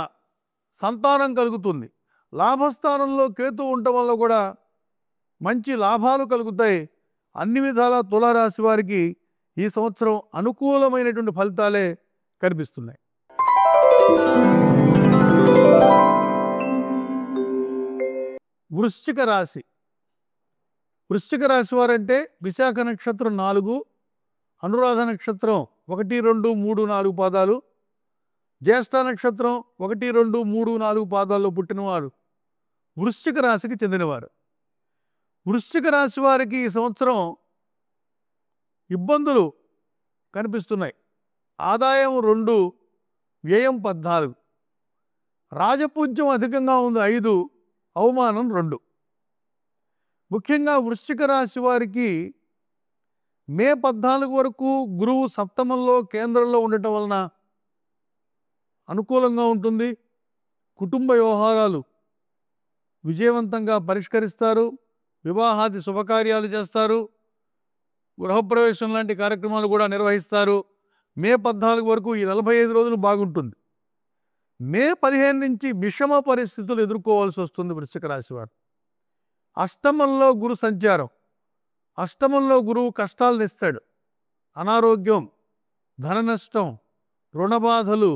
సంతానం కలుగుతుంది, లాభస్థానంలో కేతు ఉండటం వల్ల కూడా మంచి లాభాలు కలుగుతాయి. అన్ని విధాల తులారాశి వారికి ఈ సంవత్సరం అనుకూలమైనటువంటి ఫలితాలే కనిపిస్తున్నాయి. వృశ్చిక రాశి. వృశ్చిక రాశి వారంటే విశాఖ నక్షత్రం 4, అనురాధ నక్షత్రం 1, 2, 3, 4 పాదాలు, జ్యేష్ఠ నక్షత్రం 1, 2, 3, 4 పాదాల్లో పుట్టినవారు వృశ్చిక రాశికి చెందినవారు. వృశ్చిక రాశి వారికి ఈ సంవత్సరం ఇబ్బందులు కనిపిస్తున్నాయి. ఆదాయం 2, వ్యయం 14. రాజపూజ్యం అధికంగా ఉంది 5, అవమానం 2. ముఖ్యంగా వృశ్చిక రాశి వారికి మే 14 వరకు గురువు సప్తమంలో కేంద్రంలో ఉండటం వలన అనుకూలంగా ఉంటుంది. కుటుంబ వ్యవహారాలు విజయవంతంగా పరిష్కరిస్తారు. వివాహాది శుభకార్యాలు చేస్తారు. గృహప్రవేశం లాంటి కార్యక్రమాలు కూడా నిర్వహిస్తారు. మే 14 వరకు ఈ 45 రోజులు బాగుంటుంది. మే 15 నుంచి విషమ పరిస్థితులు ఎదుర్కోవాల్సి వస్తుంది వృశ్చిక రాశి వారు. అష్టమంలో గురు సంచారం. అష్టమంలో గురువు కష్టాలను ఇస్తాడు. అనారోగ్యం, ధన నష్టం, రుణబాధలు,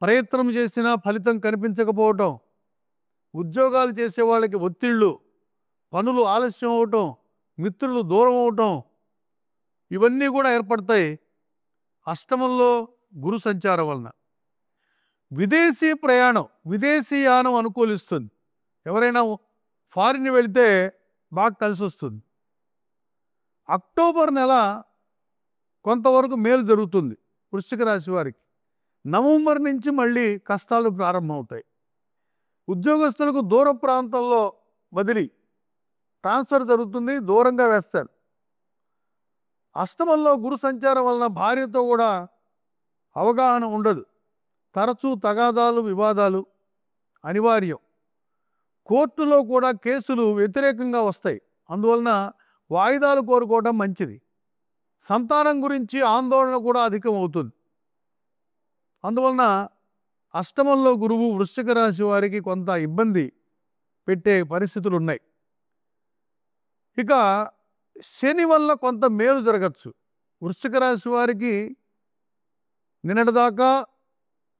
ప్రయత్నం చేసినా ఫలితం కనిపించకపోవటం, ఉద్యోగాలు చేసే వాళ్ళకి ఒత్తిళ్ళు, పనులు ఆలస్యం అవటం, మిత్రులు దూరం అవటం, ఇవన్నీ కూడా ఏర్పడతాయి అష్టమంలో గురు సంచారం వలన. విదేశీ ప్రయాణం, విదేశీయానం అనుకూలిస్తుంది. ఎవరైనా ఫారిన్ వెళితే బాగా కలిసి వస్తుంది. అక్టోబర్ నెల కొంతవరకు మేలు జరుగుతుంది వృశ్చిక రాశి వారికి. నవంబర్ నుంచి మళ్ళీ కష్టాలు ప్రారంభమవుతాయి. ఉద్యోగస్తులకు దూర ప్రాంతంలో బదిలీ, ట్రాన్స్ఫర్ జరుగుతుంది, దూరంగా వేస్తారు. అష్టమంలో గురు సంచారం వలన భార్యతో కూడా అవగాహన ఉండదు. తరచూ తగాదాలు, వివాదాలు అనివార్యం. కోర్టులో కూడా కేసులు వ్యతిరేకంగా వస్తాయి. అందువలన వాయిదాలు కోరుకోవడం మంచిది. సంతానం గురించి ఆందోళన కూడా అధికం అవుతుంది. అందువలన అష్టమంలో గురువు వృశ్చిక రాశి వారికి కొంత ఇబ్బంది పెట్టే పరిస్థితులు ఉన్నాయి. ఇక శని వల్ల కొంత మేలు జరగచ్చు. వృశ్చిక రాశి వారికి నిన్నటిదాకా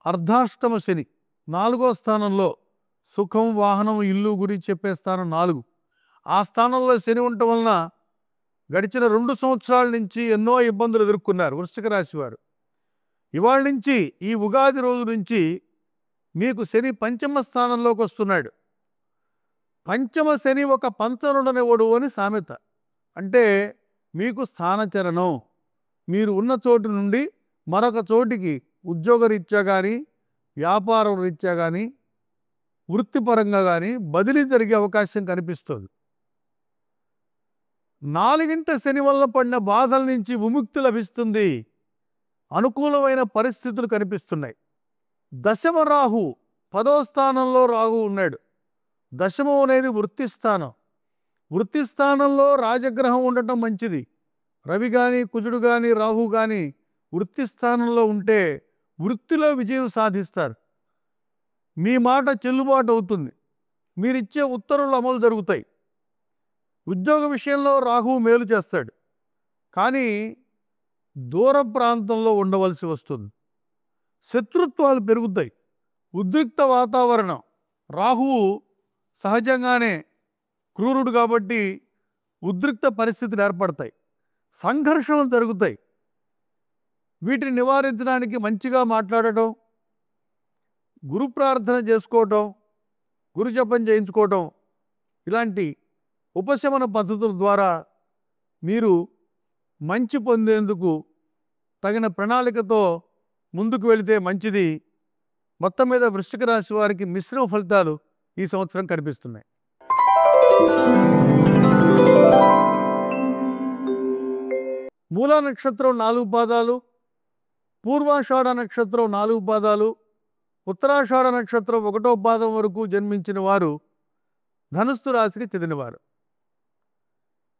అర్ధాష్టమ శని, 4వ స్థానంలో సుఖం, వాహనం, ఇల్లు గురించి చెప్పే స్థానం 4. ఆ స్థానంలో శని ఉండటం వలన గడిచిన 2 సంవత్సరాల నుంచి ఎన్నో ఇబ్బందులు ఎదుర్కొన్నారు వృశ్చిక రాశి వారు. ఇవాళ నుంచి, ఈ ఉగాది రోజు నుంచి మీకు శని పంచమ స్థానంలోకి వస్తున్నాడు. పంచమ శని ఒక పంచనుడనివ్వడు అని సామెత. అంటే మీకు స్థానచలనం, మీరు ఉన్న చోటు నుండి మరొక చోటికి ఉద్యోగరీత్యా కానీ, వ్యాపారం రీత్యా కానీ, వృత్తిపరంగా కానీ బదిలీ జరిగే అవకాశం కనిపిస్తుంది. 4వ శని వల్ల పడిన బాధల నుంచి విముక్తి లభిస్తుంది. అనుకూలమైన పరిస్థితులు కనిపిస్తున్నాయి. దశమ రాహు, 10వ స్థానంలో రాహు ఉన్నాడు. దశమం అనేది వృత్తి స్థానం. వృత్తి స్థానంలో రాజగ్రహం ఉండటం మంచిది. రవి కానీ, కుజుడు కానీ, రాహు కానీ వృత్తి స్థానంలో ఉంటే వృత్తిలో విజయం సాధిస్తారు. మీ మాట చెల్లుబాటు అవుతుంది. మీరిచ్చే ఉత్తర్వులు అమలు జరుగుతాయి. ఉద్యోగ విషయంలో రాహు మేలు చేస్తాడు. కానీ దూర ప్రాంతంలో ఉండవలసి వస్తుంది. శత్రుత్వాలు పెరుగుతాయి. ఉద్రిక్త వాతావరణం. రాహువు సహజంగానే క్రూరుడు కాబట్టి ఉద్రిక్త పరిస్థితులు ఏర్పడతాయి. సంఘర్షణలు జరుగుతాయి. వీటిని నివారించడానికి మంచిగా మాట్లాడటం, గురు ప్రార్థన చేసుకోవటం, గురు జపం చేయించుకోవటం, ఇలాంటి ఉపశమన పద్ధతుల ద్వారా మీరు మంచి పొందేందుకు తగిన ప్రణాళికతో ముందుకు వెళితే మంచిది. మొత్తం మీద వృశ్చిక రాశి వారికి మిశ్రమ ఫలితాలు ఈ సంవత్సరం కనిపిస్తున్నాయి. మూలా నక్షత్రం 4 పాదాలు, పూర్వాషాఢ నక్షత్రం 4 పాదాలు, ఉత్తరాషాఢ నక్షత్రం 1వ పాదం వరకు జన్మించిన వారు ధనుస్సు రాశికి చెందినవారు.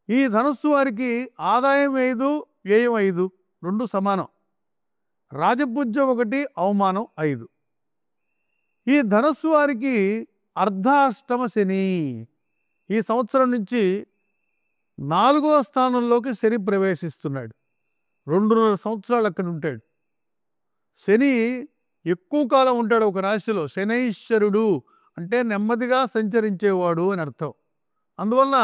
ఈ ధనుస్సు వారికి ఆదాయం 5, వ్యయం 5, 2 సమానం. రాజపూజ్యం 1, అవమానం 5. ఈ ధనుస్సు వారికి అర్ధాష్టమ శని. ఈ సంవత్సరం నుంచి 4వ స్థానంలోకి శని ప్రవేశిస్తున్నాడు. 2.5 సంవత్సరాలు అక్కడ ఉంటాడు. శని ఎక్కువ కాలం ఉంటాడు ఒక రాశిలో. శనైశ్వరుడు అంటే నెమ్మదిగా సంచరించేవాడు అని అర్థం. అందువల్ల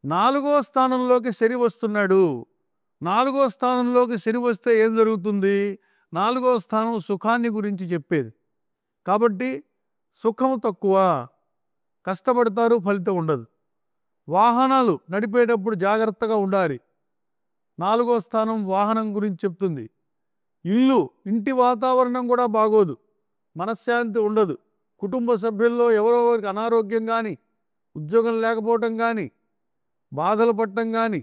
4వ స్థానంలోకి శని వస్తున్నాడు. 4వ స్థానంలోకి శని వస్తే ఏం జరుగుతుంది? 4వ స్థానం సుఖాన్ని గురించి చెప్పేది. కాబట్టి సుఖం తక్కువ, కష్టపడతారు, ఫలితం ఉండదు. వాహనాలు నడిపేటప్పుడు జాగ్రత్తగా ఉండాలి. 4వ స్థానం వాహనం గురించి చెప్తుంది. ఇల్లు, ఇంటి వాతావరణం కూడా బాగోదు, మనశ్శాంతి ఉండదు. కుటుంబ సభ్యుల్లో ఎవరో ఒకరికి అనారోగ్యం కానీ, ఉద్యోగం లేకపోవటం కానీ, బాధలు పడటం కానీ,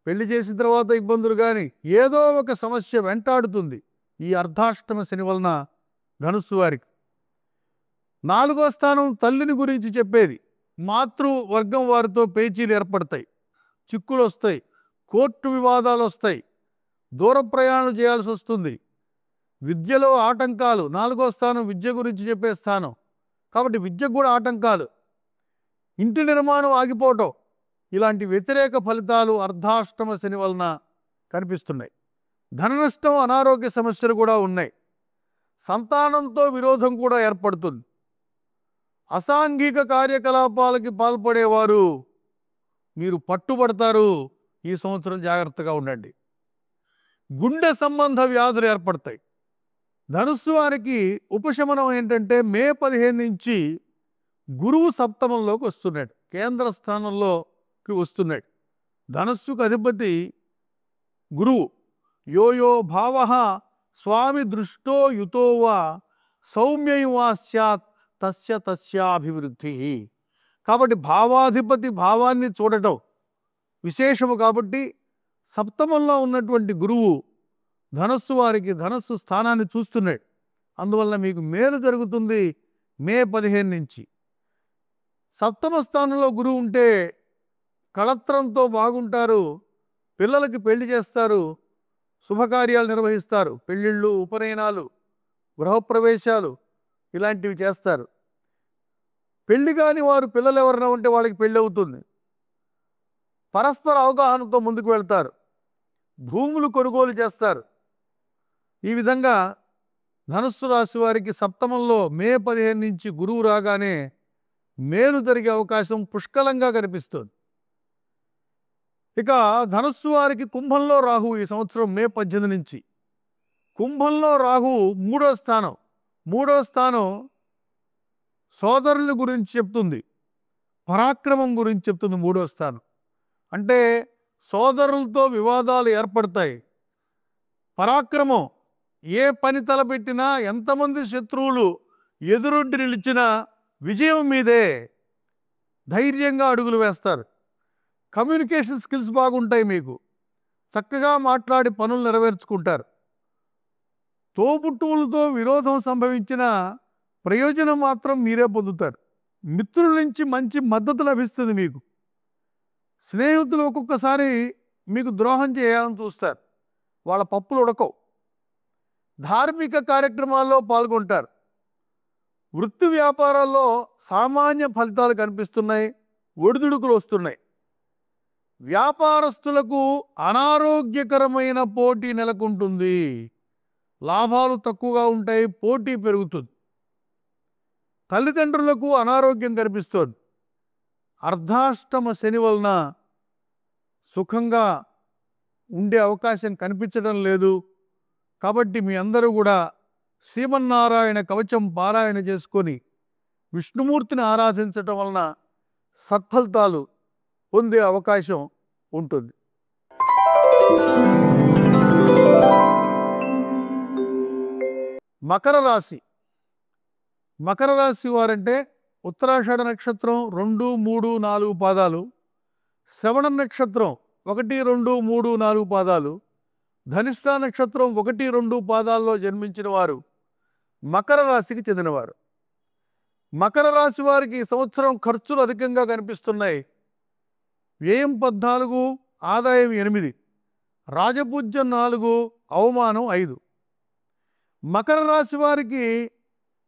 పెళ్లి చేసిన తర్వాత ఇబ్బందులు కానీ, ఏదో ఒక సమస్య వెంటాడుతుంది ఈ అర్ధాష్టమ శని వలన ధనుస్సు వారికి. 4వ స్థానం తల్లిని గురించి చెప్పేది. మాతృవర్గం వారితో పేచీలు ఏర్పడతాయి, చిక్కులు వస్తాయి, కోర్టు వివాదాలు వస్తాయి, దూర ప్రయాణం చేయాల్సి వస్తుంది. విద్యలో ఆటంకాలు. 4వ స్థానం విద్య గురించి చెప్పే స్థానం కాబట్టి విద్యకు కూడా ఆటంకాలు, ఇంటి నిర్మాణం ఆగిపోవటం, ఇలాంటి వ్యతిరేక ఫలితాలు అర్ధాష్టమ శని వలన కనిపిస్తున్నాయి. ధన నష్టం, అనారోగ్య సమస్యలు కూడా ఉన్నాయి. సంతానంతో విరోధం కూడా ఏర్పడుతుంది. అసాంఘిక కార్యకలాపాలకి పాల్పడేవారు మీరు పట్టుబడతారు. ఈ సంవత్సరం జాగ్రత్తగా ఉండండి. గుండె సంబంధ వ్యాధులు ఏర్పడతాయి. ధనుస్సు వారికి ఉపశమనం ఏంటంటే మే 15 నుంచి గురువు సప్తమంలోకి వస్తున్నాడు, కేంద్ర స్థానంలోకి వస్తున్నాడు. ధనస్సుకు అధిపతి గురువు. యోయో భావ స్వామి దృష్టో యుతోవా సౌమ్యయువా స్యాత్ తస్య తస్యాభివృద్ధి. కాబట్టి భావాధిపతి భావాన్ని చూడటం విశేషము. కాబట్టి సప్తమంలో ఉన్నటువంటి గురువు ధనస్సు వారికి ధనస్సు స్థానాన్ని చూస్తున్నాడు. అందువల్ల మీకు మేలు జరుగుతుంది మే 15 నుంచి. సప్తమ స్థానంలో గురువు ఉంటే కళత్రంతో బాగుంటారు, పిల్లలకి పెళ్లి చేస్తారు, శుభకార్యాలు నిర్వహిస్తారు, పెళ్ళిళ్ళు, ఉపనయనాలు, గృహప్రవేశాలు ఇలాంటివి చేస్తారు. పెళ్లి కాని వారు పిల్లలు ఎవరైనా ఉంటే వాళ్ళకి పెళ్ళి అవుతుంది. పరస్పర అవగాహనతో ముందుకు వెళ్తారు, భూములు కొనుగోలు చేస్తారు. ఈ విధంగా ధనుస్సు రాశి వారికి సప్తమంలో మే 15 నుంచి గురువు రాగానే మేలు జరిగే అవకాశం పుష్కలంగా కనిపిస్తుంది. ఇక ధనుస్సు వారికి కుంభంలో రాహు ఈ సంవత్సరం మే 18 నుంచి. కుంభంలో రాహు 3వ స్థానం. 3వ స్థానం సోదరుల గురించి చెప్తుంది, పరాక్రమం గురించి చెప్తుంది. 3వ స్థానం అంటే సోదరులతో వివాదాలు ఏర్పడతాయి. పరాక్రమం, ఏ పని తలపెట్టినా, ఎంతమంది శత్రువులు ఎదురొడ్డి నిలిచినా విజయం మీదే. ధైర్యంగా అడుగులు వేస్తారు. కమ్యూనికేషన్ స్కిల్స్ బాగుంటాయి మీకు, చక్కగా మాట్లాడి పనులు నెరవేర్చుకుంటారు. తోబుట్టువులతో విరోధం సంభవించిన ప్రయోజనం మాత్రం మీరే పొందుతారు. మిత్రుల నుంచి మంచి మద్దతు లభిస్తుంది మీకు. స్నేహితులు ఒక్కొక్కసారి మీకు ద్రోహం చేయాలని చూస్తారు, వాళ్ళ పప్పులు ఉడకవు. ధార్మిక కార్యక్రమాల్లో పాల్గొంటారు. వృత్తి వ్యాపారాల్లో సామాన్య ఫలితాలు కనిపిస్తున్నాయి, ఒడిదుడుకులు వస్తున్నాయి. వ్యాపారస్తులకు అనారోగ్యకరమైన పోటీ నెలకొంటుంది, లాభాలు తక్కువగా ఉంటాయి, పోటీ పెరుగుతుంది. తల్లిదండ్రులకు అనారోగ్యం కనిపిస్తుంది. అర్ధాష్టమ శని వలన సుఖంగా ఉండే అవకాశం కనిపించడం లేదు. కాబట్టి మీ అందరూ కూడా శ్రీమన్నారాయణ కవచం పారాయణ చేసుకొని విష్ణుమూర్తిని ఆరాధించటం వలన సత్ఫలితాలు పొందే అవకాశం ఉంటుంది. మకర రాశి. మకర రాశి వారంటే ఉత్తరాషాఢ నక్షత్రం 2, 3, 4 పాదాలు, శ్రవణ నక్షత్రం 1, 2, 3, 4 పాదాలు, ధనిష్ట నక్షత్రం 1, 2 పాదాల్లో జన్మించిన వారు మకర రాశికి చెందినవారు. మకర రాశి వారికి ఈ సంవత్సరం ఖర్చులు అధికంగా కనిపిస్తున్నాయి. వ్యయం 14, ఆదాయం 8, రాజపూజ్యం 4, అవమానం 5. మకర రాశి వారికి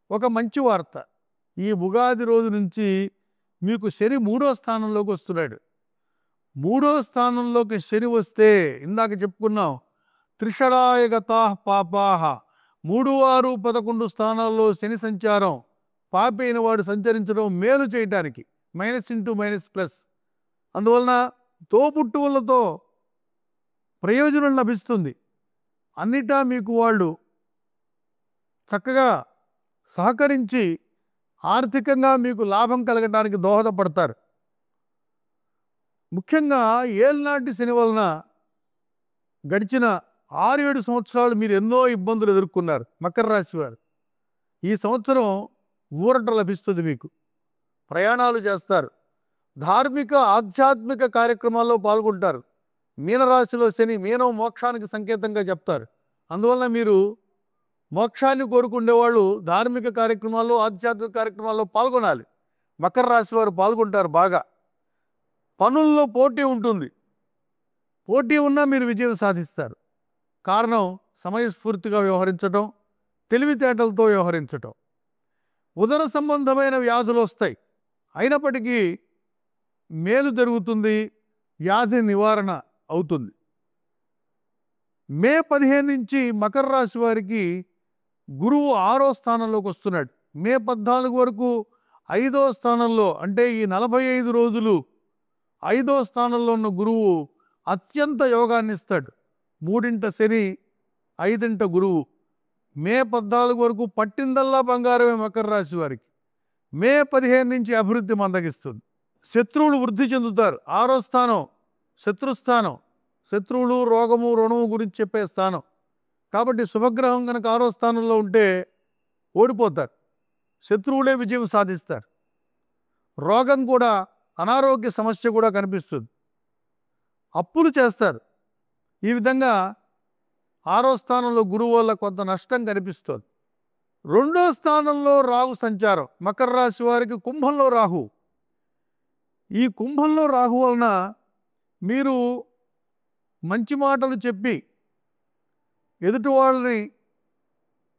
ఒక మంచి వార్త. ఈ ఉగాది రోజు నుంచి మీకు శని 3వ స్థానంలోకి వస్తున్నాడు. 3వ స్థానంలోకి శని వస్తే ఇందాక చెప్పుకున్నాం, త్రిషడాయగతా పాపాహ, 3, 6, 11 స్థానాల్లో శని సంచారం, పాపైన వాడు సంచరించడం మేలు చేయటానికి, -+. అందువలన తోబుట్టువులతో ప్రయోజనం లభిస్తుంది. అన్నిటా మీకు వాళ్ళు చక్కగా సహకరించి ఆర్థికంగా మీకు లాభం కలగడానికి దోహదపడతారు. ముఖ్యంగా ఏళ్ళనాటి శని వలన గడిచిన 6-7 సంవత్సరాలు మీరు ఎన్నో ఇబ్బందులు ఎదుర్కొన్నారు మకర రాశి వారు. ఈ సంవత్సరం ఊరట లభిస్తుంది మీకు. ప్రయాణాలు చేస్తారు. ధార్మిక ఆధ్యాత్మిక కార్యక్రమాల్లో పాల్గొంటారు. మీనరాశిలో శని, మీనం మోక్షానికి సంకేతంగా చెప్తారు. అందువలన మీరు మోక్షాన్ని కోరుకునేవాళ్ళు ధార్మిక కార్యక్రమాల్లో ఆధ్యాత్మిక కార్యక్రమాల్లో పాల్గొనాలి. మకర రాశి వారు పాల్గొంటారు బాగా. పనుల్లో పోటీ ఉంటుంది. పోటీ ఉన్నా మీరు విజయం సాధిస్తారు. కారణం సమయస్ఫూర్తిగా వ్యవహరించటం, తెలివితేటలతో వ్యవహరించటం. ఉదర సంబంధమైన వ్యాధులు వస్తాయి, అయినప్పటికీ మేలు జరుగుతుంది, వ్యాధి నివారణ అవుతుంది. మే 15 నుంచి మకర రాశి వారికి గురువు 6వ స్థానంలోకి వస్తున్నాడు. మే 14 వరకు 5వ స్థానంలో, అంటే ఈ 45 రోజులు 5వ స్థానంలో ఉన్న గురువు అత్యంత యోగాన్ని ఇస్తాడు. 3ంట శని, 5ంట గురువు. మే 14 వరకు పట్టిందల్లా బంగారమే మకర రాశి వారికి. మే 15 నుంచి అభివృద్ధి మందగిస్తుంది. శత్రువులు వృద్ధి చెందుతారు. 6వ స్థానం శత్రుస్థానం. శత్రువులు, రోగము, రుణము గురించి చెప్పే స్థానం. కాబట్టి శుభగ్రహం కనుక 6వ స్థానంలో ఉంటే ఓడిపోతారు. శత్రువులే విజయం సాధిస్తారు. రోగం కూడా, అనారోగ్య సమస్య కూడా కనిపిస్తుంది. అప్పులు చేస్తారు. ఈ విధంగా 6వ స్థానంలో గురువు వల్ల కొంత నష్టం కనిపిస్తుంది. 2వ స్థానంలో రాహు సంచారం. మకర రాశి వారికి కుంభంలో రాహు. ఈ కుంభంలో రాహు వలన మీరు మంచి మాటలు చెప్పి ఎదుటి వాళ్ళని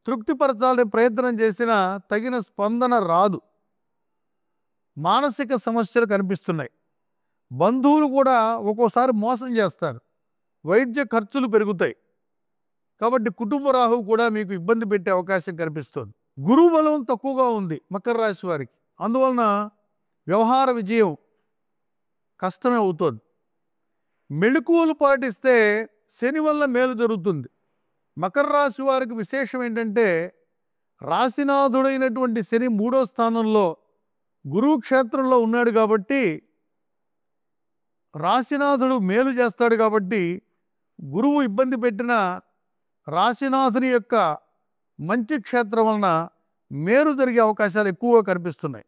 తృప్తిపరచాలని ప్రయత్నం చేసినా తగిన స్పందన రాదు. మానసిక సమస్యలు కనిపిస్తున్నాయి. బంధువులు కూడా ఒక్కోసారి మోసం చేస్తారు. వైద్య ఖర్చులు పెరుగుతాయి. కాబట్టి కుటుంబ రాహు కూడా మీకు ఇబ్బంది పెట్టే అవకాశం కనిపిస్తుంది. గురువు బలం తక్కువగా ఉంది మకర రాశి వారికి. అందువలన వ్యవహార విజయం కష్టమే అవుతుంది. మెళుకువలు పాటిస్తే శని వల్ల మేలు జరుగుతుంది. మకర రాశి వారికి విశేషం ఏంటంటే, రాశినాథుడైనటువంటి శని 3వ స్థానంలో గురువు క్షేత్రంలో ఉన్నాడు కాబట్టి, రాశినాథుడు మేలు చేస్తాడు కాబట్టి, గురువు ఇబ్బంది పెట్టిన రాశినాథుని యొక్క మంచి క్షేత్రం వలన మేలు జరిగే అవకాశాలు ఎక్కువగా కనిపిస్తున్నాయి.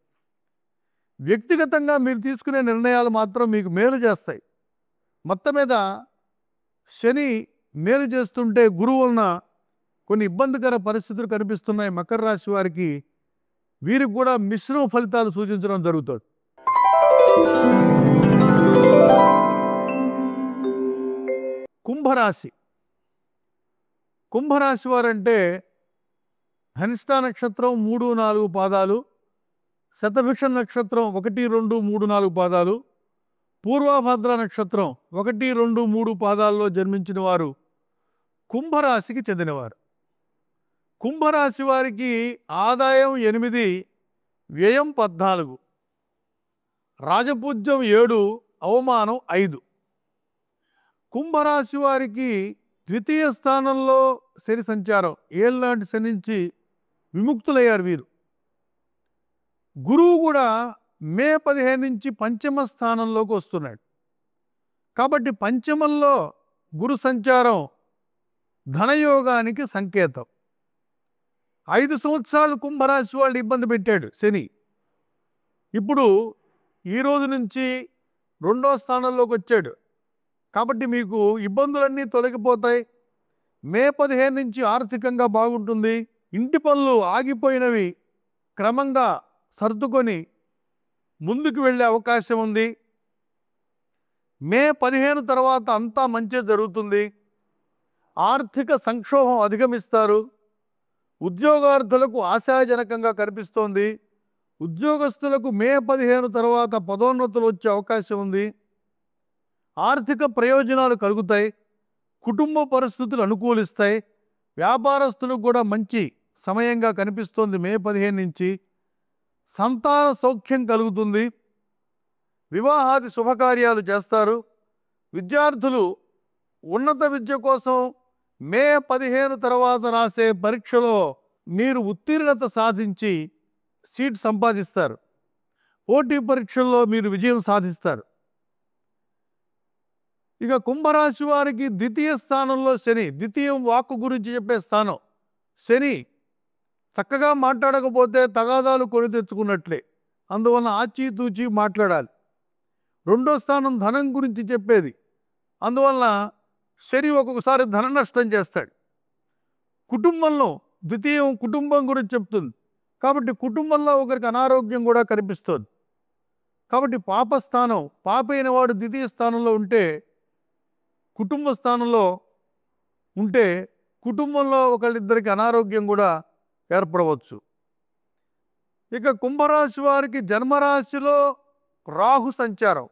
వ్యక్తిగతంగా మీరు తీసుకునే నిర్ణయాలు మాత్రం మీకు మేలు చేస్తాయి. మొత్తం మీద శని మేలు చేస్తుంటే గురువు వలన కొన్ని ఇబ్బందికర పరిస్థితులు కనిపిస్తున్నాయి మకర రాశి వారికి. వీరికి కూడా మిశ్రమ ఫలితాలు సూచించడం జరుగుతుంది. కుంభరాశి. కుంభరాశి వారంటే ధనిష్ట నక్షత్రం 3-4 పాదాలు, శతభిష నక్షత్రం 1, 2, 3, 4 పాదాలు, పూర్వభద్ర నక్షత్రం 1, 2, 3 పాదాల్లో జన్మించిన వారు కుంభరాశికి చెందినవారు. కుంభరాశి వారికి ఆదాయం 8, వ్యయం 14, రాజపూజ్యం 7, అవమానం 5. కుంభరాశి వారికి ద్వితీయ స్థానంలో శని సంచారం. ఏళ్ళనాటి శని నుంచి విముక్తులయ్యారు వీరు. గురువు కూడా మే 15 నుంచి పంచమ స్థానంలోకి వస్తున్నాడు. కాబట్టి పంచమంలో గురు సంచారం ధనయోగానికి సంకేతం. 5 సంవత్సరాలు కుంభరాశి వాళ్ళు ఇబ్బంది పెట్టాడు శని. ఇప్పుడు ఈ రోజు నుంచి 2వ స్థానంలోకి వచ్చాడు. కాబట్టి మీకు ఇబ్బందులన్నీ తొలగిపోతాయి. మే 15 నుంచి ఆర్థికంగా బాగుంటుంది. ఇంటి పనులు ఆగిపోయినవి క్రమంగా సర్దుకొని ముందుకు వెళ్ళే అవకాశం ఉంది. మే 15 తర్వాత అంతా మంచి జరుగుతుంది. ఆర్థిక సంక్షోభం అధిగమిస్తారు. ఉద్యోగార్థులకు ఆశాజనకంగా కనిపిస్తోంది. ఉద్యోగస్తులకు మే 15 తర్వాత పదోన్నతులు వచ్చే అవకాశం ఉంది. ఆర్థిక ప్రయోజనాలు కలుగుతాయి. కుటుంబ పరిస్థితులు అనుకూలిస్తాయి. వ్యాపారస్తులకు కూడా మంచి సమయంగా కనిపిస్తోంది మే 15 నుంచి. సంతాన సౌఖ్యం కలుగుతుంది. వివాహాది శుభకార్యాలు చేస్తారు. విద్యార్థులు ఉన్నత విద్య కోసం మే 15 తర్వాత రాసే పరీక్షలో మీరు ఉత్తీర్ణత సాధించి సీట్ సంపాదిస్తారు. పోటీ పరీక్షల్లో మీరు విజయం సాధిస్తారు. ఇక కుంభరాశి వారికి ద్వితీయ స్థానంలో శని, ద్వితీయం వాక్కు గురించి చెప్పే స్థానం. శని చక్కగా మాట్లాడకపోతే తగాదాలు కొని తెచ్చుకున్నట్లే, అందువలన ఆచితూచి మాట్లాడాలి. రెండో స్థానం ధనం గురించి చెప్పేది, అందువలన శని ఒక్కొక్కసారి ధన నష్టం చేస్తాడు. కుటుంబంలో ద్వితీయం కుటుంబం గురించి చెప్తుంది, కాబట్టి కుటుంబంలో ఒకరికి అనారోగ్యం కూడా కనిపిస్తుంది. కాబట్టి పాపస్థానం, పాపైన వాడు ద్వితీయ స్థానంలో ఉంటే, కుటుంబ స్థానంలో ఉంటే కుటుంబంలో ఒకళ్ళిద్దరికి అనారోగ్యం కూడా ఏర్పడవచ్చు. ఇక కుంభరాశి వారికి జన్మరాశిలో రాహు సంచారం,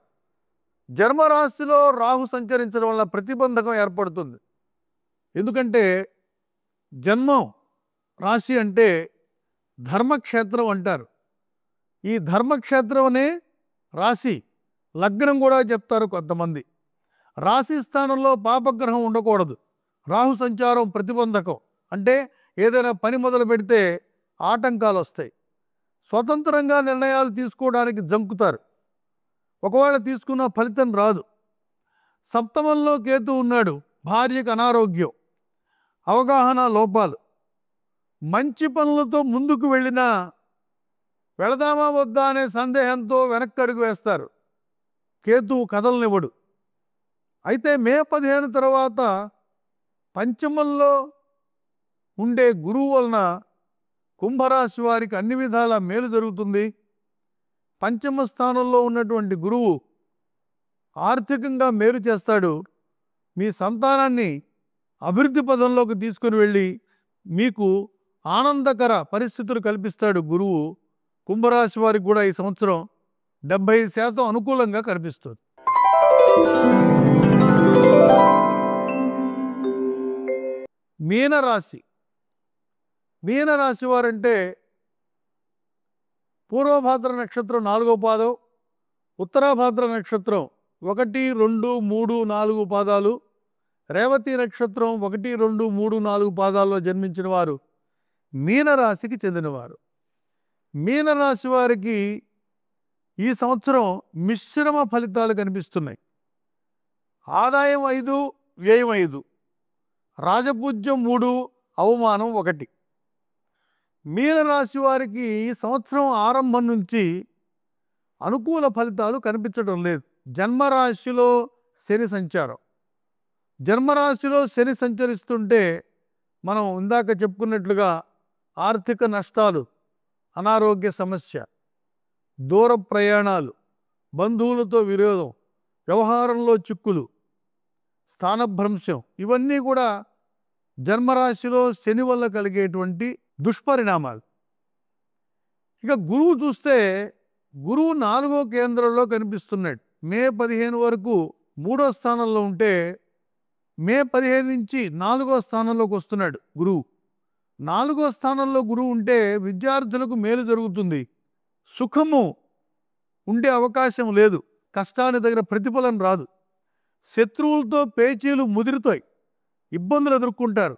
జన్మరాశిలో రాహు సంచరించడం వల్ల ప్రతిబంధకం ఏర్పడుతుంది. ఎందుకంటే జన్మం రాశి అంటే ధర్మక్షేత్రం అంటారు. ఈ ధర్మక్షేత్రం అనే రాశి, లగ్నం కూడా చెప్తారు కొంతమంది. రాశి స్థానంలో పాపగ్రహం ఉండకూడదు. రాహు సంచారం ప్రతిబంధకం, అంటే ఏదైనా పని మొదలు పెడితే ఆటంకాలు వస్తాయి. స్వతంత్రంగా నిర్ణయాలు తీసుకోవడానికి జంకుతారు, ఒకవేళ తీసుకున్న ఫలితం రాదు. సప్తమంలో కేతు ఉన్నాడు, భార్యకు అనారోగ్యం, అవగాహన లోపాలు. మంచి పనులతో ముందుకు వెళ్ళినా వెళదామా వద్దా అనే సందేహంతో వెనక్కి అడుగు వేస్తారు. కేతువు కదలనివ్వడు. అయితే మే 15 తర్వాత పంచమంలో ఉండే గురువు వలన కుంభరాశి వారికి అన్ని విధాల మేలు జరుగుతుంది. పంచమ స్థానంలో ఉన్నటువంటి గురువు ఆర్థికంగా మేలు చేస్తాడు. మీ సంతానాన్ని అభివృద్ధి పదంలోకి తీసుకుని వెళ్ళి మీకు ఆనందకర పరిస్థితులు కల్పిస్తాడు గురువు. కుంభరాశి వారికి కూడా ఈ సంవత్సరం 75% అనుకూలంగా కనిపిస్తుంది. మీనరాశి, మీనరాశి వారంటే పూర్వభాద్ర నక్షత్రం 4వ పాదం, ఉత్తరాభాద్ర నక్షత్రం 1, 2, 3, 4 పాదాలు, రేవతి నక్షత్రం 1, 2, 3, 4 పాదాల్లో జన్మించిన వారు మీనరాశికి చెందినవారు. మీనరాశి వారికి ఈ సంవత్సరం మిశ్రమ ఫలితాలు కనిపిస్తున్నాయి. ఆదాయం 5, వ్యయం 5, రాజపూజ్యం 3, అవమానం 1. మీనరాశి వారికి ఈ సంవత్సరం ఆరంభం నుంచి అనుకూల ఫలితాలు కనిపించడం లేదు. జన్మరాశిలో శని సంచారం, జన్మరాశిలో శని సంచరిస్తుంటే మనం ఇందాక చెప్పుకున్నట్లుగా ఆర్థిక నష్టాలు, అనారోగ్య సమస్య, దూర ప్రయాణాలు, బంధువులతో విరోధం, వ్యవహారంలో చిక్కులు, స్థానభ్రంశం, ఇవన్నీ కూడా జన్మరాశిలో శని వల్ల కలిగేటువంటి దుష్పరిణామాలు. ఇక గురువు చూస్తే గురువు 4వ కేంద్రంలో కనిపిస్తున్నాడు. మే 15 వరకు 3వ స్థానంలో ఉంటే మే 15 నుంచి 4వ స్థానంలోకి వస్తున్నాడు గురువు. 4వ స్థానంలో గురువు ఉంటే విద్యార్థులకు మేలు జరుగుతుంది. సుఖము ఉండే అవకాశం లేదు, కష్టానికి తగిన ప్రతిఫలం రాదు. శత్రువులతో పేచీలు ముదురుతాయి, ఇబ్బందులు ఎదుర్కొంటారు.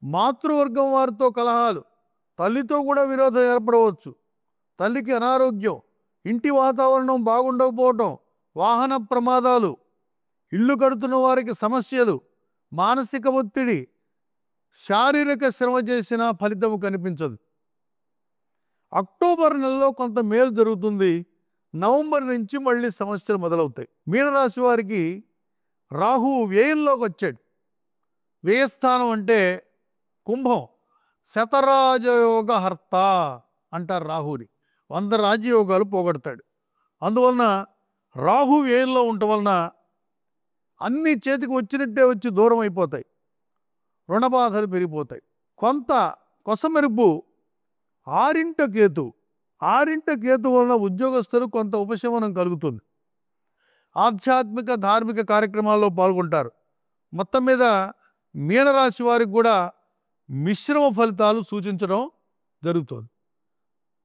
మాతృవర్గం వారితో కలహాలు, తల్లితో కూడా విరోధం ఏర్పడవచ్చు. తల్లికి అనారోగ్యం, ఇంటి వాతావరణం బాగుండకపోవటం, వాహన ప్రమాదాలు, ఇల్లు కడుతున్న వారికి సమస్యలు, మానసిక ఒత్తిడి, శారీరక శ్రమ చేసినా ఫలితం కనిపించదు. అక్టోబర్ నెలలో కొంత మేలు జరుగుతుంది. నవంబర్ నుంచి మళ్ళీ సమస్యలు మొదలవుతాయి. మీనరాశి వారికి రాహు వ్యయంలోకి వచ్చాడు. వ్యయస్థానం అంటే కుంభం, శతరాజయోగ హర్త అంటారు రాహుని. 100 రాజయోగాలు పోగొడతాడు. అందువలన రాహు వ్యయంలో ఉండటం వలన అన్ని చేతికి వచ్చినట్టే వచ్చి దూరం అయిపోతాయి, రుణబాధలు పెరిగిపోతాయి. కొంత కొసమెరుపు 6వ కేతు, 6వ కేతు వలన ఉద్యోగస్తులు కొంత ఉపశమనం కలుగుతుంది. ఆధ్యాత్మిక ధార్మిక కార్యక్రమాల్లో పాల్గొంటారు. మొత్తం మీద మీనరాశి వారికి కూడా మిశ్రమ ఫలితాలు సూచించడం జరుగుతుంది.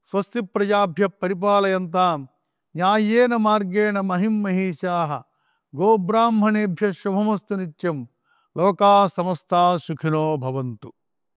స్వస్తి ప్రజాభ్య పరిపాలయంతాం న్యాయేన మార్గేణ మహిం మహిషాః గోబ్రాహ్మణేభ్య శుభమస్తు నిత్యం. లోకా సమస్తా సుఖినో భవంతు.